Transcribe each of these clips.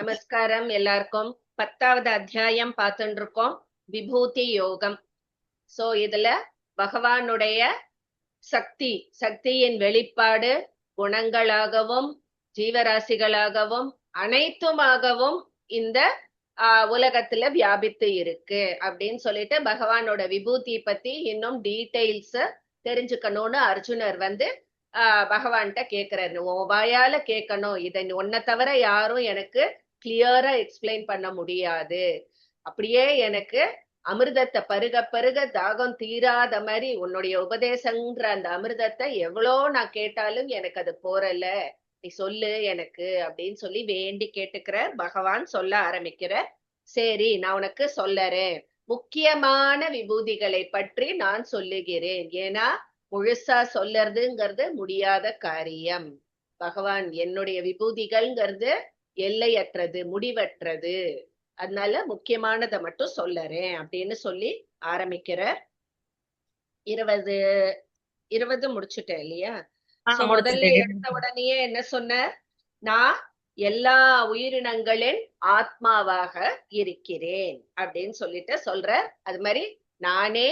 நமஸ்காரம் எல்லாருக்கும். 10வது அத்தியாயம் பார்த்துட்டு இருக்கோம், விபூதி யோகம். சோ இதுல பகவானுடைய சக்தியின் வெளிப்பாடு குணங்களாகவும் ஜீவராசிகளாகவும் அனைத்துமாகவும் இந்த உலகத்துல வியாபித்து இருக்கு அப்படின்னு சொல்லிட்டு பகவானோட விபூதி பத்தி இன்னும் டீடைல்ஸ் தெரிஞ்சுக்கணும்னு அர்ஜுனர் பகவான்கிட்ட கேக்குறாரு. உன் வாயால கேட்கணும், இதை உன்னை தவிர யாரும் எனக்கு கிளியரா எக்ஸ்பிளைன் பண்ண முடியாது. அப்படியே எனக்கு அமிர்தத்தை பருக பருக தாகம் தீராத மாதிரி உன்னுடைய உபதேசங்கிற அந்த அமிர்தத்தை எவ்வளோ நான் கேட்டாலும் எனக்கு அது போறல, நீ சொல்லு எனக்கு அப்படின்னு சொல்லி வேண்டி கேட்டுக்கிறார். பகவான் சொல்ல ஆரம்பிக்கிறார். சரி, நான் உனக்கு சொல்லறேன். முக்கியமான விபூதிகளை பற்றி நான் சொல்லுகிறேன். ஏன்னா முழுசா சொல்லறதுங்கிறது முடியாத காரியம். பகவான் என்னுடைய விபூதிகள்ங்கிறது எல்லையற்றது, முடிவற்றது. அதனால முக்கியமானதை மட்டும் சொல்லறேன் அப்படின்னு சொல்லி ஆரம்பிக்கிறார். 20 முடிச்சுட்டேன் இல்லையா? முதல்ல எடுத்த உடனேயே என்ன சொன்னார்? நான் எல்லா உயிரினங்களின் ஆத்மாவாக இருக்கிறேன் அப்படின்னு சொல்லிட்டு சொல்ற. அது மாதிரி நானே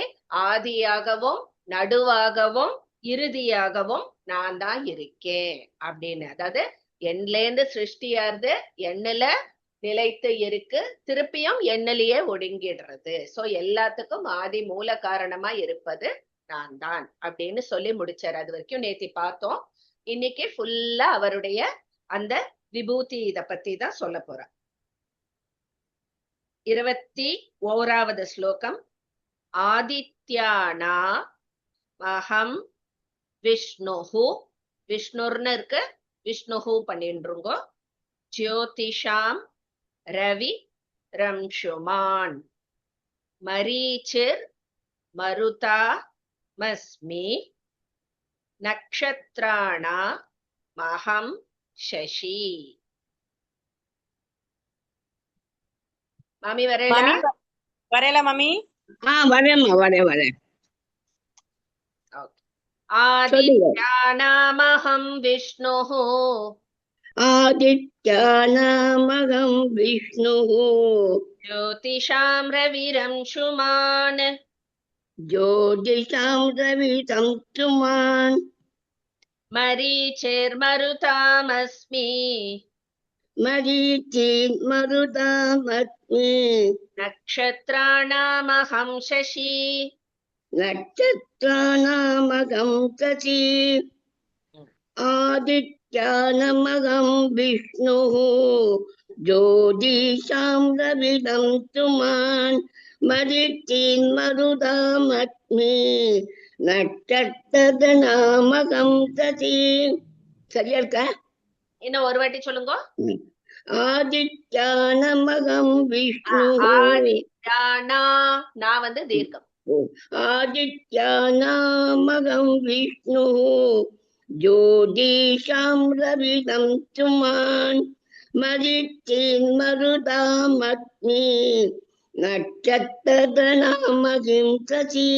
ஆதியாகவும் நடுவாகவும் இறுதியாகவும் நான் தான் இருக்கேன் அப்படின்னு. அதாவது எண்லேருந்து சிருஷ்டியாருது, எண்ணுல நிலைத்து இருக்கு, திருப்பியும் எண்ணிலேயே ஒடுங்கிடுறது. சோ எல்லாத்துக்கும் ஆதி மூல காரணமா இருப்பது நான் தான் அப்படின்னு சொல்லி முடிச்சார். அது வரைக்கும் நேத்தி பார்த்தோம். இன்னைக்கு ஃபுல்லா அவருடைய அந்த விபூதி இத பத்தி தான் சொல்ல போறார். 21வது ஸ்லோகம். ஆதித்யானா அகம் விஷ்ணுஹு, விஷ்ணுர்னு இருக்கு, விஷ்ணுஹு பண்ணிருங்கோ. ஜோதிஷாம் ரவி ரம்ஷுமான் மரீச்சிர் மருதா மஸ்மி நக்ஷத்ராணா மகம் சசி. மாமி வரேல மாமி. வரேன். ஆதித்யானாமகம் விஷ்ணுஹு, ஆதித்யானாமகம் விஷ்ணுஹு, ஜோதிஷாம் ரவிரம்ஷுமான் ஜோதிஷாம் ரவிரம்ஷுமான் மரீச்சிர்மருதாமஸ்மி மரீச்சிர்மருதாமஸ்மி நக்ஷத்ராணாமகம் சசி நட்சத்ராணாமகம் சசி. ஆதித்யானாமகம் விஷ்ணுஹு, ஜோதிஷாம் ரவிரம்ஷுமான் மரீச்சிர்மருதாமஸ்மி நட்சத்ராணாமகம் சசி. சரியா இருக்கா? இன்னும் ஒரு வாட்டி சொல்லுங்க. ஆதித்யானாமகம் விஷ்ணுஹு, ஆதித்யானா நான் தீர்க்கம். ஆதித்யானாமகம் விஷ்ணுஹு, ஜோதிஷாம் ரவிரம்ஷுமான் மரீச்சிர்மருதாமஸ்மி நட்சத்ராணாமகம் சசி.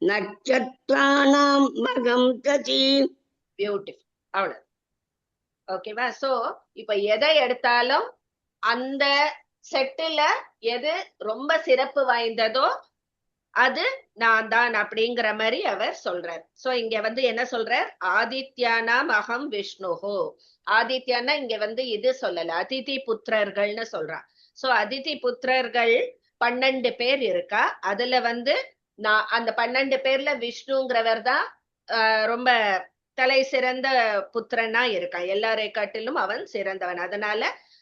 நட்சத்ராணாம் மகம் சசி. பியூட்டிஃபுல். அவ்வளவு ஓகேவா? சோ இப்ப எதை எடுத்தாலும் அந்த செட்டுல எது ரொம்ப சிறப்பு வாய்ந்ததோ அது நான் தான் அப்படிங்கிற மாதிரி அவர் சொல்றார். சோ இங்க என்ன சொல்றார்? ஆதித்யானாம் அகம் விஷ்ணுஹு. ஆதித்யானா இங்க இது சொல்லல, அதிதி புத்திரர்கள்னு சொல்றான். சோ அதிதி புத்திரர்கள் 12 பேர் இருக்கா. அதுல நான் அந்த 12 பேர்ல விஷ்ணுங்கிறவர் தான் ரொம்ப தலை சிறந்த புத்திரனா இருக்கான். எல்லாரை காட்டிலும் அவன் சிறந்தவன். அதனால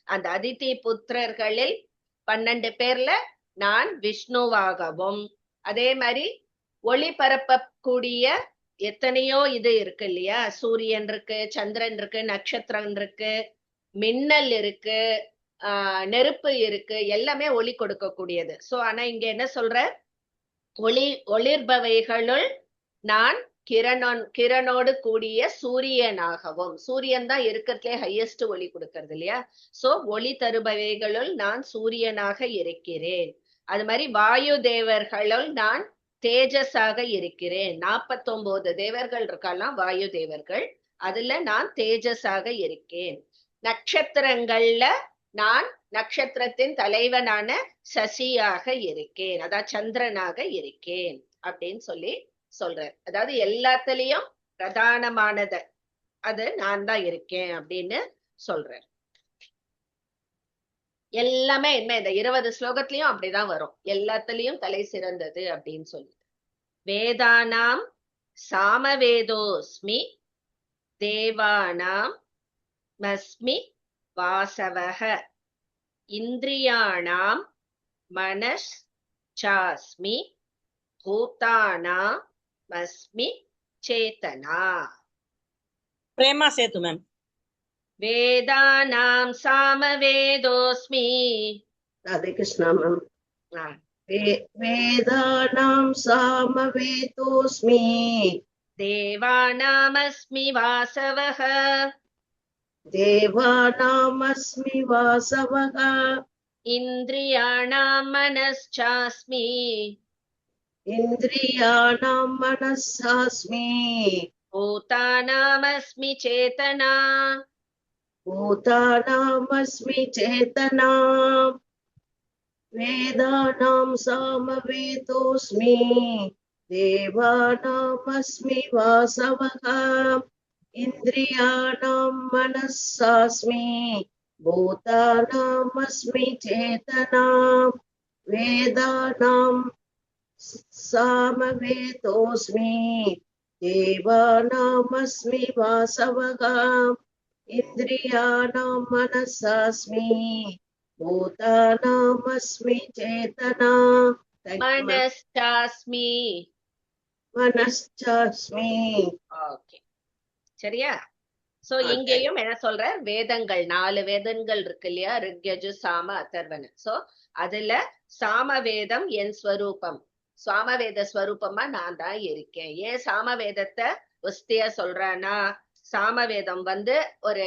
அந்த அதிதி புத்திரர்களில் 12 பேர்ல நான் விஷ்ணுவாகவும், அதே மாதிரி ஒளி பரப்பக்கூடிய எத்தனையோ இது இருக்கு இல்லையா? சூரியன் இருக்கு, சந்திரன் இருக்கு, நட்சத்திரம் இருக்கு, மின்னல் இருக்கு, நெருப்பு இருக்கு, எல்லாமே ஒளி கொடுக்கக்கூடியது. சோ ஆனா இங்க என்ன சொல்ற? ஒளிர்பவைகளுள் நான் கிரணோடு கூடிய சூரியனாகவும், சூரியன் தான் இருக்கிறதுலே ஹையஸ்ட் ஒளி கொடுக்கறது இல்லையா? சோ ஒளி தருபவைகளுள் நான் சூரியனாக இருக்கிறேன். அது மாதிரி வாயு தேவர்களுள் நான் தேஜஸாக இருக்கிறேன். 49 தேவர்கள் இருக்கலாம் வாயு தேவர்கள். அதுல நான் தேஜஸாக இருக்கேன். நட்சத்திரங்கள்ல நான் நட்சத்திரத்தின் தலைவனான சசியாக இருக்கேன், அதான் சந்திரனாக இருக்கேன் அப்படின்னு சொல்லி சொல்றார். அதாவது எல்லாத்துலயும் பிரதானமானது அது நான் தான் இருக்கேன் அப்படின்னு சொல்றார். எல்லாமே என்ன இந்த 20 ஸ்லோகத்திலயும் அப்படிதான் வரும், எல்லாத்துலயும் தலை சிறந்தது அப்படின்னு சொல்லி. வேதானாம் சாமவேதோஸ்மி தேவானாம் மஸ்மி வாசவஹ இந்திரியாணாம் மனஸ் சாஸ்மி பூதானாம் மஸ்மி சேதனா. பிரேமா சேத்து மேம். வேதானாம் சாமவேதோஸ்மி. ராதே கிருஷ்ணா மேம். ஆ, வேதானாம் சாமவேதோஸ்மி தேவானாமஸ்மி வாசவஹ தேவானாமஸ்மி வாசவஹ இந்திரியாணாம் மனஸ்சாஸ்மி இந்திரியாணாம் மனசாஸ்மி பூதானாமஸ்மி சேதனா. பூதானாமஸ்மி சேதனா. வேதானாம் சாமவேதோஸ்மி தேவானாமஸ்மி வாசவஹ இந்திரியாணாம் மனசாஸ்மி பூதானாமஸ்மி சேதனா. வேதானாம் சாமவேதோஸ்மி தேவானாமஸ்மி வாசவஹ இந்திரியாணாம் மனசாஸ்மி பூதானாமஸ்மி சேதனா. மனஸ்சாஸ்மி. மனசாஸ்மி. ஓகே, சரியா? So Okay. இங்கேயும் என்ன சொல்ற, வேதங்கள் 4 வேதங்கள் இருக்கு இல்லையா, ரிக்யஜு சாம அதர்வன. சோ அதுல சாமவேதம் என் ஸ்வரூபம், சாமவேத ஸ்வரூபமா நான் தான் இருக்கேன். ஏன் சாமவேதத்தை வஸ்தியா சொல்றானா, சாமவேதம் ஒரு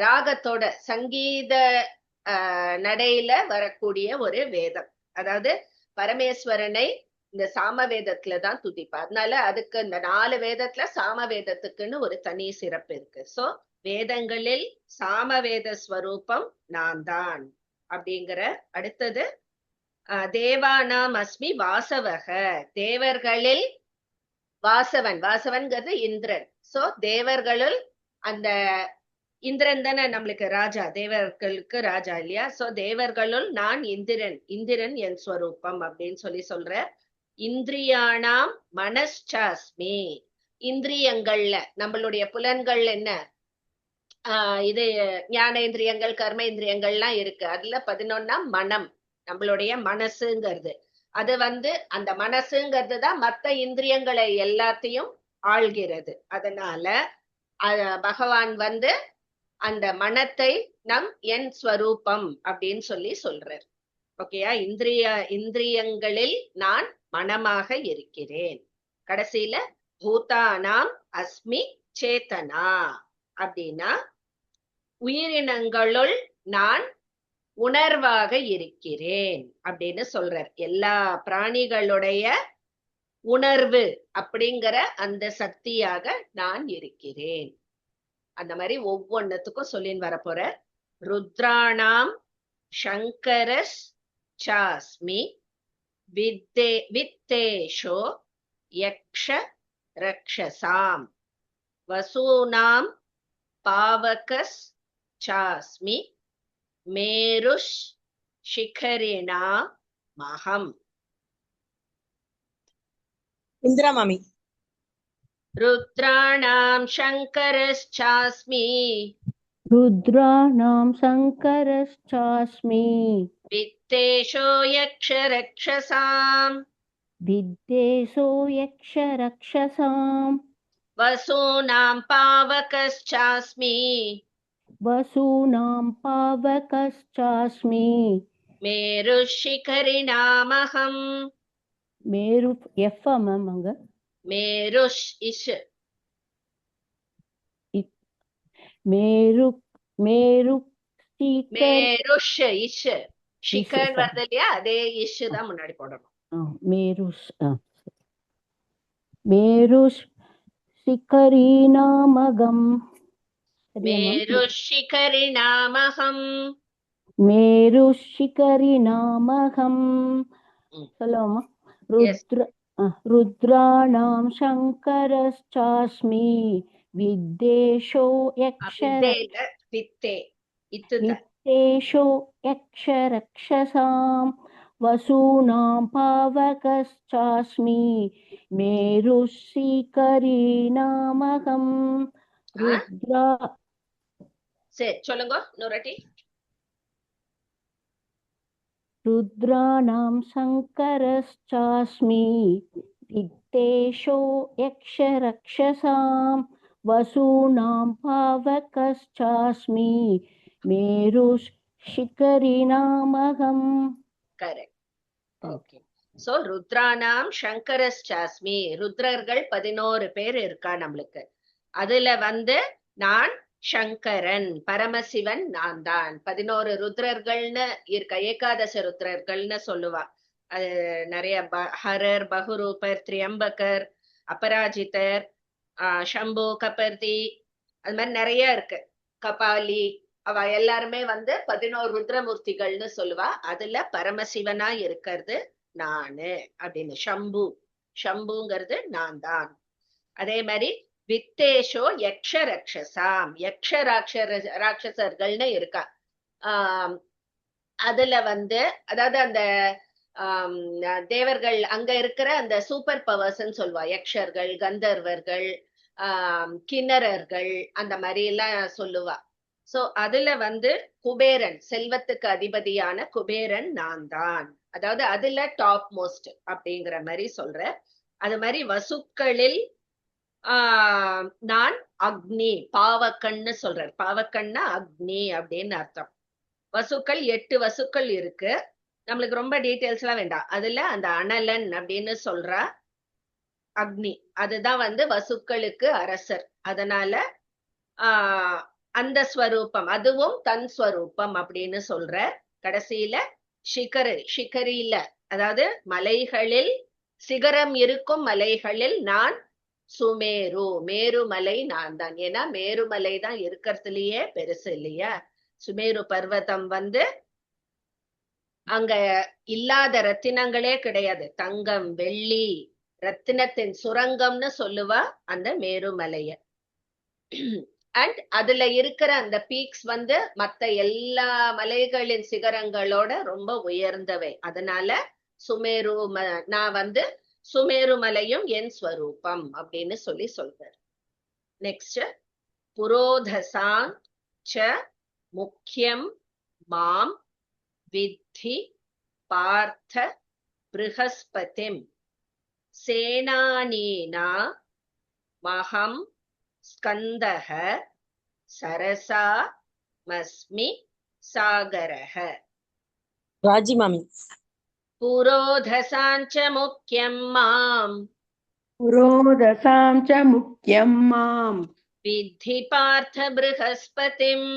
ராகத்தோட சங்கீத நடையில வரக்கூடிய ஒரு வேதம். அதாவது பரமேஸ்வரனை இந்த சாமவேதத்துலதான் துதிப்பா. அதனால அதுக்கு இந்த 4 வேதத்துல சாமவேதத்துக்குன்னு ஒரு தனி சிறப்பு இருக்கு. சோ வேதங்களில் சாமவேத ஸ்வரூபம் நான் தான் அப்படிங்கிற. அடுத்தது தேவானாம் அஸ்மி வாசவக, தேவர்களில் வாசவன், வாசவன்கிறது இந்திரன். சோ தேவர்களுள் அந்த இந்திரன் தானே நம்மளுக்கு ராஜா, தேவர்களுக்கு ராஜா இல்லையா? சோ தேவர்களுள் நான் இந்திரன், இந்திரன் என் ஸ்வரூபம் அப்படின்னு சொல்ற. இந்திரியானாம் மனஸ்சாஸ்மி, இந்திரியங்கள்ல நம்மளுடைய புலன்கள் என்ன, இது ஞானேந்திரியங்கள் கர்மேந்திரியங்கள்லாம் இருக்கு. அதுல 11ஆம் மனம், நம்மளுடைய மனசுங்கிறது. அது அந்த மனசுங்கிறது தான் மத்த இந்திரியங்களை எல்லாத்தையும் ஆள்கிறது. அதனால பகவான் அந்த மனத்தை என் ஸ்வரூபம் அப்படின்னு சொல்றார். ஓகேயா? இந்திரியங்களில் நான் மனமாக இருக்கிறேன். கடைசியில பூதானாம் அஸ்மி சேதனா அப்படின்னா உயிரினங்களுள் நான் உணர்வாக இருக்கிறேன் அப்படின்னு சொல்றார். எல்லா பிராணிகளுடைய உணர்வு அப்படிங்கிற அந்த சக்தியாக நான் இருக்கிறேன். அந்த மாதிரி ஒவ்வொன்னுத்துக்கும் சொல்லின்னு வரப்போற. ருத்ராணாம் சங்கரஸ் சாஸ்மி வித்தேஷோ யக்ஷ ரக்ஷசாம் வசூனாம் பாவகஸ் சாஸ்மி மேருஷ் சிகரிணா மகம். இந்திரா மாமி. ருத்ராணாம் சங்கரஸ்சாஸ்மி रुद्राणां शङ्करश्चास्मि வித்தேஷோ யக்ஷ ரக்ஷசாம் विद्वेषो यक्षरक्षसां வசூனாம் பாவகஸ்சாஸ்மி वसूनां पावकश्चास्मि மேருஷ் சிகரிணாமகம். मेरु एफ ममंग மேருஷ் இஷ் मेरु मेरु शिखर மேருஷ் இஷ் சிகர் வருது இல்லையா, அதே இஷ் தான் முன்னாடி போடணும். मेरु மேருஷிகரிநாமகம். சரியா மேம்? மேருஷிகரிநாமகம். மேருஷிகரிநாமகம். சொல்லலாமா? Yes. ருத்ராணாம் சங்கரஸ்சாஸ்மி வித்தேஷோ யக்ஷர வித்தே இல்ல, வித்தே. இத்துதான். வித்தேஷோ யக்ஷரக்ஷசாம் வசூனாம் பாவகஸ்சாஸ்மி மேருஷிகரிநாமகம். ருத்ரா சரி சொல்லுங்க இன்னொருட்டி. ருத்ராணாம் சங்கரஸ்சாஸ்மி வித்தேஷோ யக்ஷரக்ஷசாம் வசூனாம் பாவகஸ்சாஸ்மி மேருஷிகரிநாமகம். கரெக்ட். ஓகே. சோ ருத்ரானாம் சங்கரஸ்சாஸ்மி. ருத்ரர்கள் 11 பேர் இருக்கா நம்மளுக்கு. அதுல நான் சங்கரன், பரமசிவன் நான் தான். 11 ருத்ரர்கள்னு இருக்க, ஏகாதச ருத்ரர்கள்னு சொல்லுவா. அது நிறைய ஹரர், பகுரூபர், திரியம்பகர், அபராஜிதர், சம்பு, கபர்தி, அது மாதிரி நிறைய இருக்கு. கபாலி, அவ எல்லாருமே 11 ருத்ரமூர்த்திகள்னு சொல்லுவா. அதுல பரமசிவனா இருக்கிறது நானு அப்படின்னு. சம்புங்கிறது நான் தான். அதே மாதிரி வித்தேஷோ யக்ஷ ரக்ஷசாம், யக்ஷ ராட்சசர்கள்னு இருக்கா. அதுல அதாவது அந்த தேவர்கள் அங்க இருக்கிற அந்த சூப்பர் பவர்ஸ் சொல்லுவா. யக்ஷர்கள், கந்தர்வர்கள், கிண்ணறர்கள், அந்த மாதிரி எல்லாம் சொல்லுவா. சோ அதுல குபேரன், செல்வத்துக்கு அதிபதியான குபேரன் நான் தான். அதாவது அதுல டாப் மோஸ்ட் அப்படிங்கிற மாதிரி சொல்ற. அது மாதிரி வசுக்களில் நான் அக்னி, பாவக்கண்ணு சொல்றார். பாவக்கண்ணா அக்னி அப்படின்னு அர்த்தம். வசுக்கள் 8 வசுக்கள் இருக்கு. நம்மளுக்கு ரொம்ப டீட்டெயில்ஸ் எல்லாம் வேண்டாம். அதுல அந்த அனலன் அப்படின்னு சொல்றா அக்னி, அதுதான் வசுக்களுக்கு அரசர். அதனால அந்த ஸ்வரூபம், அதுவும் தன் ஸ்வரூபம் அப்படின்னு சொல்ற. கடைசியில சிகரியில, அதாவது மலைகளில், சிகரம் இருக்கும் மலைகளில் நான் சுமேரு, மேருமலை நான் தான். ஏன்னா மேருமலை தான் இருக்கிறதுலயே பெருசு இல்லையா. சுமேரு பர்வதம் அங்க இல்லாத ரத்தினங்களே கிடையாது. தங்கம், வெள்ளி, ரத்தினத்தின் சுரங்கம்னு சொல்லுவா அந்த மேருமலைய. அண்ட் அதுல இருக்கிற அந்த பீக்ஸ் மத்த எல்லா மலைகளின் சிகரங்களோட ரொம்ப உயர்ந்தவை. அதனால சுமேரு நான் சுமேருமலையும் என் ஸ்வரூபம் அப்படின்னு சொல்றார். நெக்ஸ்ட், புரோதசான் ச முக்கியம் மாம் வித்தி பார்த்த ப்ருஹஸ்பதிம் சேனானீனா மகம் ஸ்கந்தஹ சரசா மஸ்மி சாகரஹ. ராஜி மாமி. புரோதசாஞ்ச முக்கியம் மாம் पुरोदसां च मुख्यं मां வித்தி பார்த்த ப்ருஹஸ்பதிம்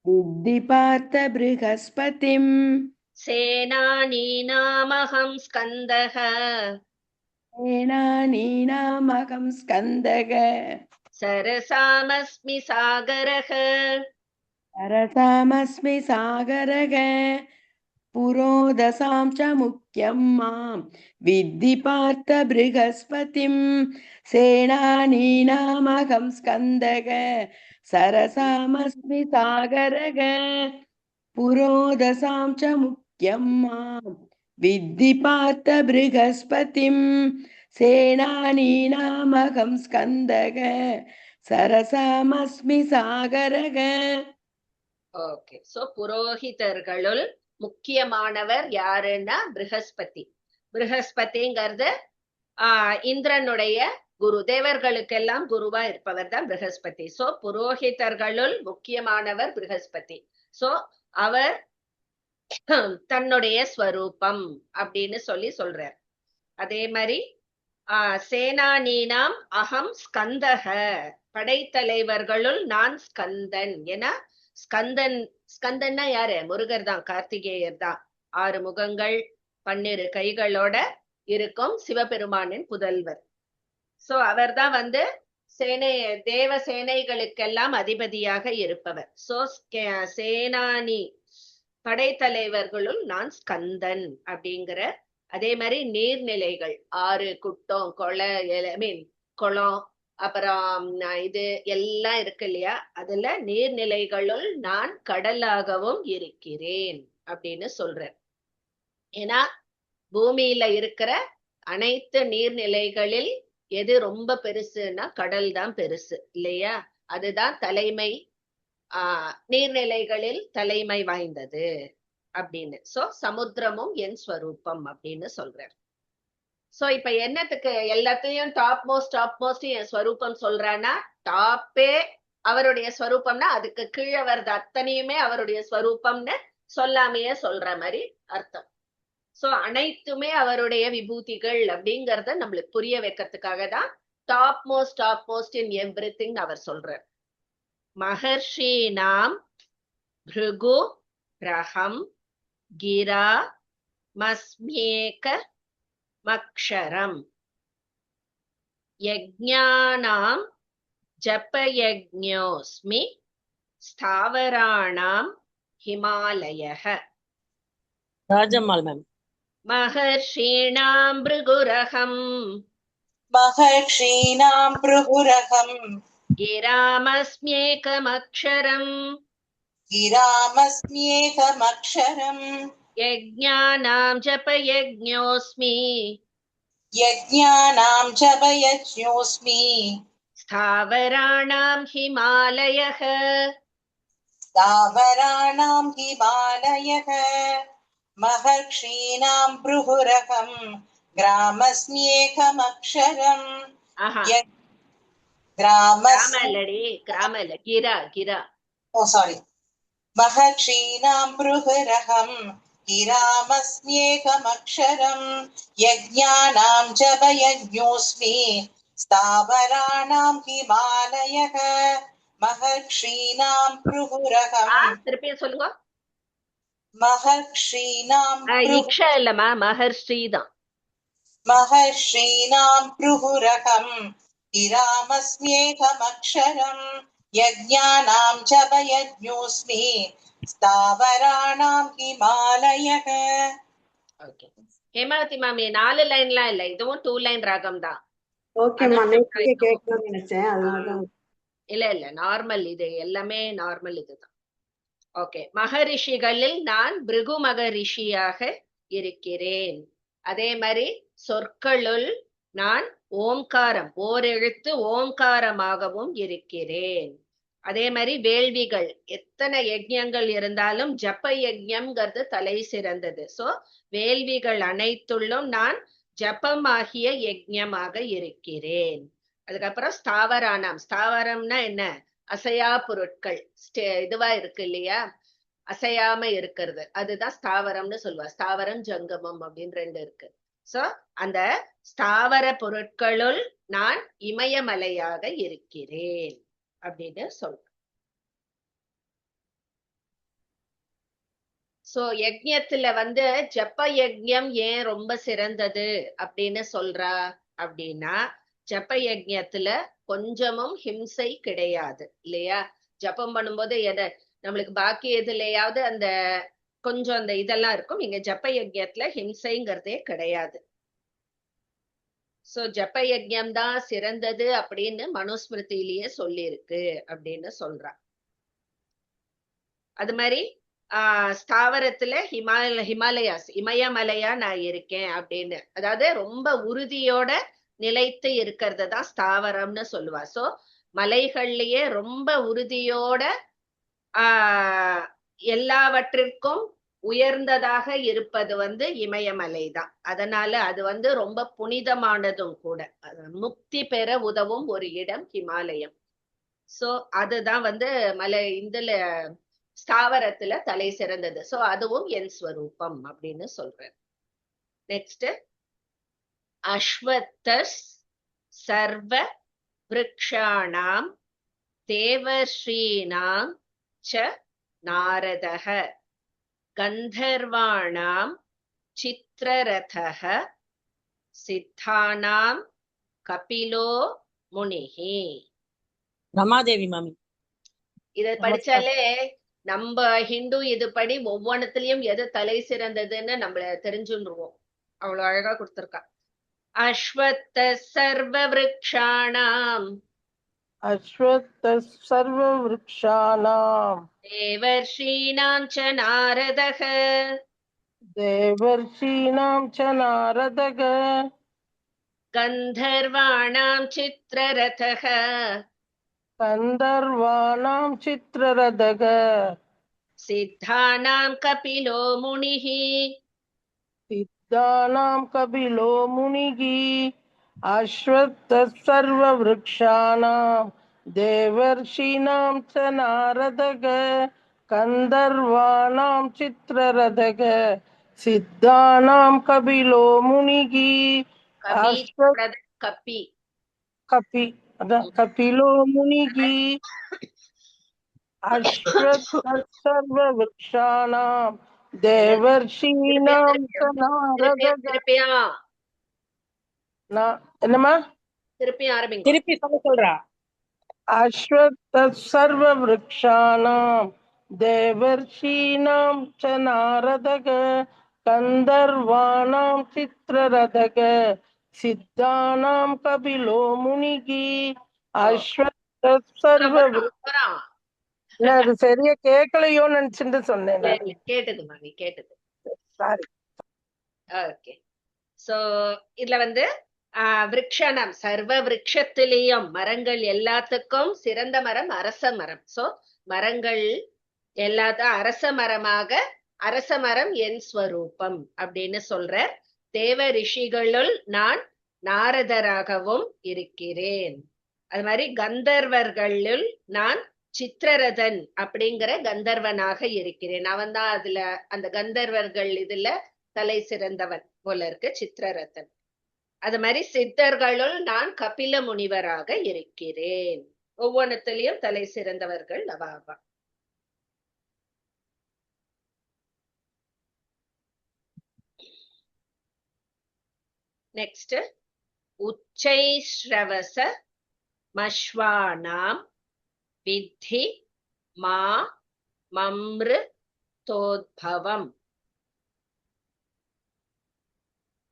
विद्धि पार्थ बृहस्पतिं சேனானீனாமகம் ஸ்கந்தஹ सेनानीनामहं स्कन्दः சரசாமஸ்மி சாகரஹ. सरसामस्मि सागरः पुरोदसां च मुख्यं मां विद्धि पार्थ बृहस्पतिं सेनानीनामहं स्कन्दः सरसामस्मि सागरः पुरोदसां च मुख्यं मां विद्धि पार्थ बृहस्पतिं सेनानीनामहं स्कन्दः सरसामस्मि सागरः. ஓகே. சோ புரோஹிதர்களுள் முக்கியமானவர் யாருன்னா ப்ருஹஸ்பதி. ப்ருஹஸ்பதிங்கிறது இந்திரனுடைய குரு, தேவர்களுக்கெல்லாம் குருவா இருப்பவர் தான் ப்ருஹஸ்பதி. சோ புரோஹிதர்களுள் முக்கியமானவர் ப்ருஹஸ்பதி. சோ அவர் தன்னுடைய ஸ்வரூபம் அப்படின்னு சொல்றார். அதே மாதிரி சேனானீனாம் அகம் ஸ்கந்தஹ, படைத்தலைவர்களுள் நான் ஸ்கந்தன். ஏன்னா ஸ்கந்தன்னா யாரு? முருகர் தான், கார்த்திகேயர் தான். 6 முகங்கள் 12 கைகளோட இருக்கும் சிவபெருமானின் புதல்வர். சோ அவர் தான் தேவ சேனைகளுக்கெல்லாம் அதிபதியாக இருப்பவர். சோ சேனானி படைத்தலைவர்களுள் நான் ஸ்கந்தன் அப்படிங்கிற. அதே மாதிரி நீர்நிலைகள், ஆறு, குட்டம், குளம், அப்புறம் இது எல்லாம் இருக்கு இல்லையா, அதுல நீர்நிலைகளுள் நான் கடலாகவும் இருக்கிறேன் அப்படின்னு சொல்றேன். ஏன்னா பூமியில இருக்கிற அனைத்து நீர்நிலைகளில் எது ரொம்ப பெருசுன்னா கடல் தான் பெருசு இல்லையா? அதுதான் தலைமை, நீர்நிலைகளில் தலைமை வாய்ந்தது அப்படின்னு. சோ சமுத்திரமும் என் ஸ்வரூபம் அப்படின்னு சொல்றார். சோ இப்ப என்னத்துக்கு எல்லாத்தையும் டாப் மோஸ்ட் என் ஸ்வரூபம் சொல்றான்னா, டாப்பே அவருடைய ஸ்வரூபம்னா அதுக்கு கீழே வர்றது அத்தனையுமே அவருடைய ஸ்வரூபம்னு சொல்லாமையே சொல்ற மாதிரி அர்த்தம். சோ அனைத்துமே அவருடைய விபூதிகள் அப்படிங்கறத நம்மளுக்கு புரிய வைக்கிறதுக்காக தான் டாப் மோஸ்ட் இன் எவ்ரிதிங் அவர் சொல்றார். மகர்ஷீனாம் பிருகு ரஹம் கிரா மஸ்மேக மக்ஷரம் யஜ்ஞானாம் ஜபயஜ்ஞோஸ்மி ஸ்தாவராணாம் ஹிமாலயः. ராஜம்மாள் மேம். மகர்ஷீணாம் பிருகுரஹம் கிராமஸ்மேகமக்ஷரம் யஜ்ஞானாம் ஜபயஜ்ஞோஸ்மி ஸ்தாவராணாம் ஹிமாலயः. மஹர்ஷீணாம் ப்ருஹுரகம் கிராமஸ்மேகமக்ஷரம். ஆஹா, கிராமஸ் கிராமல்ல கிரா. ஓ சாரி. மஹர்ஷீணாம் ப்ருஹுரகம் கிராமஸ்மேகமக்ஷரம் யஜ்ஞானாம் ஜபயஜ்ஞோஸ்மி ஸ்தாவராணாம் ஹிமாலயः. மஹர்ஷீணாம் ப்ருஹுரகம். திருப்பியும் சொல்லுங்க. மஹர்ஷீணாம் இக்ஷா இல்லம்மா, மகர்ஷி தான். மஹர்ஷீணாம் ப்ருஹுரகம் கிராமஸ்மேகமக்ஷரம் யஜ்ஞானாம் ஜபயஜ்ஞோஸ்மி ஸ்தாவராணாம் ஹிமாலயः. ஓகே ஹேமாவதி மாமி, 4 லைன்லாம் இல்ல, இதுவும் 2 லைன் ராகம் தான். இல்ல நார்மல், இது எல்லாமே நார்மல் இதுதான். ஓகே, மகரிஷிகளில் நான் பிருகு மகரிஷியாக இருக்கிறேன். அதே மாதிரி சொற்களுள் நான் ஓம்காரம், ஓரெழுத்து ஓம்காரமாகவும் இருக்கிறேன். அதே மாதிரி வேள்விகள், எத்தனை யஜ்ஞங்கள் இருந்தாலும் ஜப்ப யஜ்ஞம்ங்கிறது தலை சிறந்தது. சோ வேள்விகள் அனைத்துள்ளும் நான் ஜப்பமாகிய யஜ்ஞமாக இருக்கிறேன். அதுக்கப்புறம் ஸ்தாவராணம், ஸ்தாவரம்னா என்ன? அசையா பொருட்கள், இதுவா இருக்கு இல்லையா, அசையாம இருக்கிறது, அதுதான் ஸ்தாவரம்னு சொல்லுவா. ஸ்தாவரம் ஜங்கமம் அப்படின்னு 2 இருக்கு. சோ அந்த ஸ்தாவர பொருட்களுள் நான் இமயமலையாக இருக்கிறேன் அப்படின்னு சொல்றேன். சோ யஜ்ஞத்துல ஜப்ப யஜ்ஞம் ஏன் ரொம்ப சிறந்தது அப்படின்னு சொல்றா அப்படின்னா, ஜப்ப யஜ்ஞத்துல கொஞ்சமும் ஹிம்சை கிடையாது இல்லையா? ஜப்பம் பண்ணும்போது நம்மளுக்கு பாக்கி எதுலயாவது அந்த கொஞ்சம் அந்த இதெல்லாம் இருக்கும். இங்க ஜப்ப யஜ்ஞத்துல ஹிம்சைங்கிறதே கிடையாது. சோ ஜப்ப யஜ்ஞம் தான் சிறந்தது அப்படின்னு மனுஸ்மிருதியிலேயே சொல்லியிருக்கு அப்படின்னு சொல்றா. அது மாதிரி ஸ்தாவரத்துல இமயமலையா நான் இருக்கேன் அப்படின்னு, அதாவது ரொம்ப உறுதியோட நிலைத்து இருக்கிறது தான் ஸ்தாவரம்னு சொல்லுவா. சோ மலைகள்லயே ரொம்ப உறுதியோட எல்லாவற்றிற்கும் உயர்ந்ததாக இருப்பது இமயமலை தான். அதனால அது ரொம்ப புனிதமானதும் கூட. முக்தி பெற உதவும் ஒரு இடம் ஹிமாலயம். சோ அதுதான் இதுல ஸ்தாவரத்துல தலை சிறந்தது. சோ அதுவும் என் ஸ்வரூபம் அப்படின்னு சொல்றேன். நெக்ஸ்ட், அஸ்வத்தஸ் சர்வ விருக்ஷாணாம் தேவர்ஷீணாம் ச நாரதः கந்தர்வாணாம் சித்ரரதः சித்தானாம் கபிலோ முனிஹி. ரமாதேவி மாமி. இத படிச்சாலே நம்ம ஹிந்து இதுபடி ஒவ்வொன்னுலயும் எது தலை சிறந்ததுன்னு நம்மள தெரிஞ்சுருவோம். அவ்வளவு அழகா கொடுத்திருக்கா. அஸ்வத்த சர்வ விருக்ஷாணாம் அஸ்வத்த சர்வ விருக்ஷாணாம் தேவர்ஷீணாம் ச நாரதः தேவர்ஷீணாம் ச நாரதக கந்தர்வாணாம் சித்ரரதः கந்தர்வாணாம் சித்ரரதக சித்தானாம் கபிலோ முனிः சித்தானாம் கபிலோ முனிகி அஸ்வத்த சர்வ விருக்ஷாணாம் தேவர்ஷீணாம் ச நாரதக கந்தர்வாணாம் சித்ரரதக சித்தானாம் கபிலோ முனிகி கபி கபி அதான் கபிலோ முனிகி அஸ்வத்த சர்வ விருக்ஷாணாம் தேவர்ஷீணாம் ச நாரதக என்னமா திருப்பி ஆரம்பிங்க. திருப்பி சொல்றா. அஸ்வத்த சர்வ விருக்ஷாணாம் தேவர்ஷீணாம் ச நாரதக கந்தர்வாணாம் சித்ரரதக சித்தானாம் கபிலோ முனிகி அஸ்வத்த சர்வ அது சரியா கேட்கலையோன்னு நினைச்சுட்டு சொன்னேன். கேட்டது மாமி, கேட்டது. சாரி. ஓகே. சோ இதுல விருக்ஷணம் சர்வ விருட்சத்திலேயும் மரங்கள் எல்லாத்துக்கும் சிறந்த மரம் அரச மரம். சோ மரங்கள் எல்லாத்தையும் அரச மரமாக, அரச மரம் என் ஸ்வரூபம் அப்படின்னு சொல்ற. தேவ ரிஷிகளுள் நான் நாரதராகவும் இருக்கிறேன். அது மாதிரி கந்தர்வர்களுள் நான் சித்திரரதன் அப்படிங்கிற கந்தர்வனாக இருக்கிறேன். அவன் தான் அதுல அந்த கந்தர்வர்கள் இதுல தலை சிறந்தவன் போல இருக்கு, சித்திரரதன். அது மாதிரி சித்தர்களுள் நான் கபில முனிவராக இருக்கிறேன். ஒவ்வொன்றுத்திலையும் தலை சிறந்தவர்கள் அவாவா. நெக்ஸ்ட் உச்சை ஸ்ரவச மஸ்வானாம் வித்தி மா மம்ரு தோத்பவம்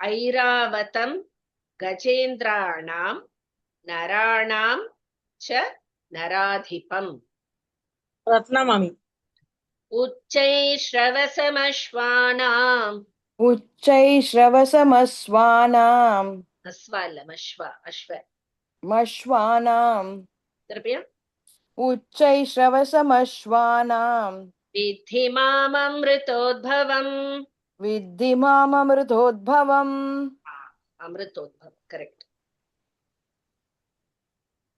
ஐராவதம் கஜேந்திராணாம் நராணாம் ச நராதிபம். ரத்னா மாமி. உச்சை ஸ்ரவசமஸ்வானாம் உச்சை ஸ்ரவசமஸ்வானாம் அஸ்வா இல்ல மஸ்வா, அஸ்வ மஸ்வானாம் திருப்பியும் உச்சை ஸ்ரவசமஸ்வானாம் வித்தி மாமம்ருதோத்பவம். வித்தி மாமமிருதோத்பவம். அமிர்தோத்பவம் கரெக்ட்.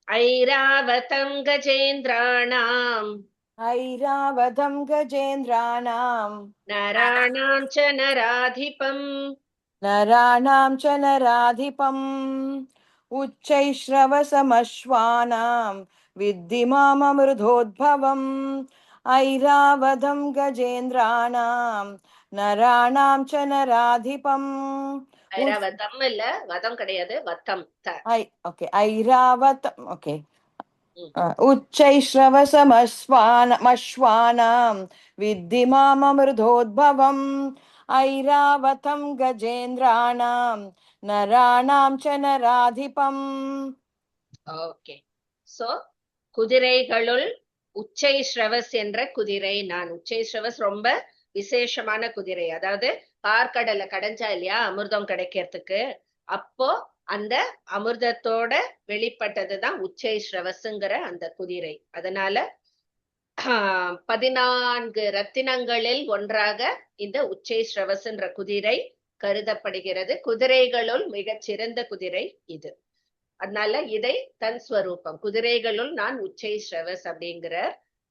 ஐராவதம் கஜேந்திராணாம் ஐராவதம் கஜேந்திராணாம் நராணாம் ச நராதிபம். நராணாம் ச நராதிபம். உச்சை ஸ்ரவசமஸ்வானாம் வித்தி மாமமிருதோத்பவம். ஐராவதம் கஜேந்திராணாம் நராணாம் ச நராதிபம். ஐராவதம் இல்ல, வதம் கிடையாது, வத்தம். ஐராவதம். ஓகே. உச்சை ஸ்ரவசமஸ்வானாம் வித்தி மாமமிருதோத்பவம். ஐராவதம் கஜேந்திராணாம் நராணாம் ச நராதிபம். ஓகே. சோ குதிரைகளுள் உச்சை ஸ்ரவஸ் என்ற குதிரை நான். உச்சை ஸ்ரவஸ் ரொம்ப விசேஷமான குதிரை. அதாவது பார்க்கடலை கடைஞ்சா இல்லையா அமிர்தம் கிடைக்கிறதுக்கு, அப்போ அந்த அமிர்தத்தோட வெளிப்பட்டதுதான் உச்சை ஸ்ரவசுங்கிற அந்த குதிரை. அதனால 14 ரத்தினங்களில் ஒன்றாக இந்த உச்சை ஸ்ரவசுன்ற குதிரை கருதப்படுகிறது. குதிரைகளுள் மிகச் சிறந்த குதிரை இது. அதனால இதை தன் ஸ்வரூபம், குதிரைகளுள் நான் உச்சை ஸ்ரவஸ் அப்படிங்கிற.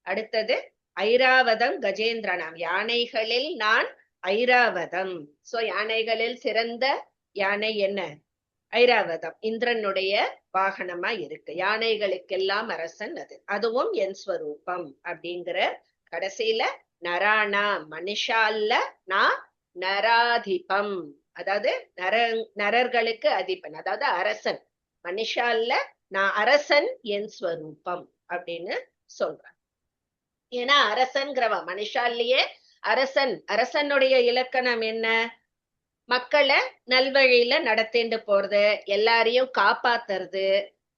அடுத்தது ஐராவதம் கஜேந்திரனாம், யானைகளில் நான் ஐராவதம். சோ யானைகளில் சிறந்த யானை என்ன? ஐராவதம், இந்திரனுடைய வாகனமா இருக்கு. யானைகளுக்கெல்லாம் அரசன் அது, அதுவும் என் ஸ்வரூபம் அப்படிங்கிற. கடைசியில நராணா, மனுஷால்ல நான் நராதிபம், அதாவது நரர்களுக்கு அதிபன், அதாவது அரசன். மனுஷால்ல நான் அரசன் என் ஸ்வரூபம் அப்படின்னு சொல்றான். ஏன்னா அரசன்கிறவன் மனுஷாலேயே அரசனுடைய இலக்கணம் என்ன? மக்களை நல்வழியில நடத்திட்டு போறது, எல்லாரையும் காப்பாத்துறது,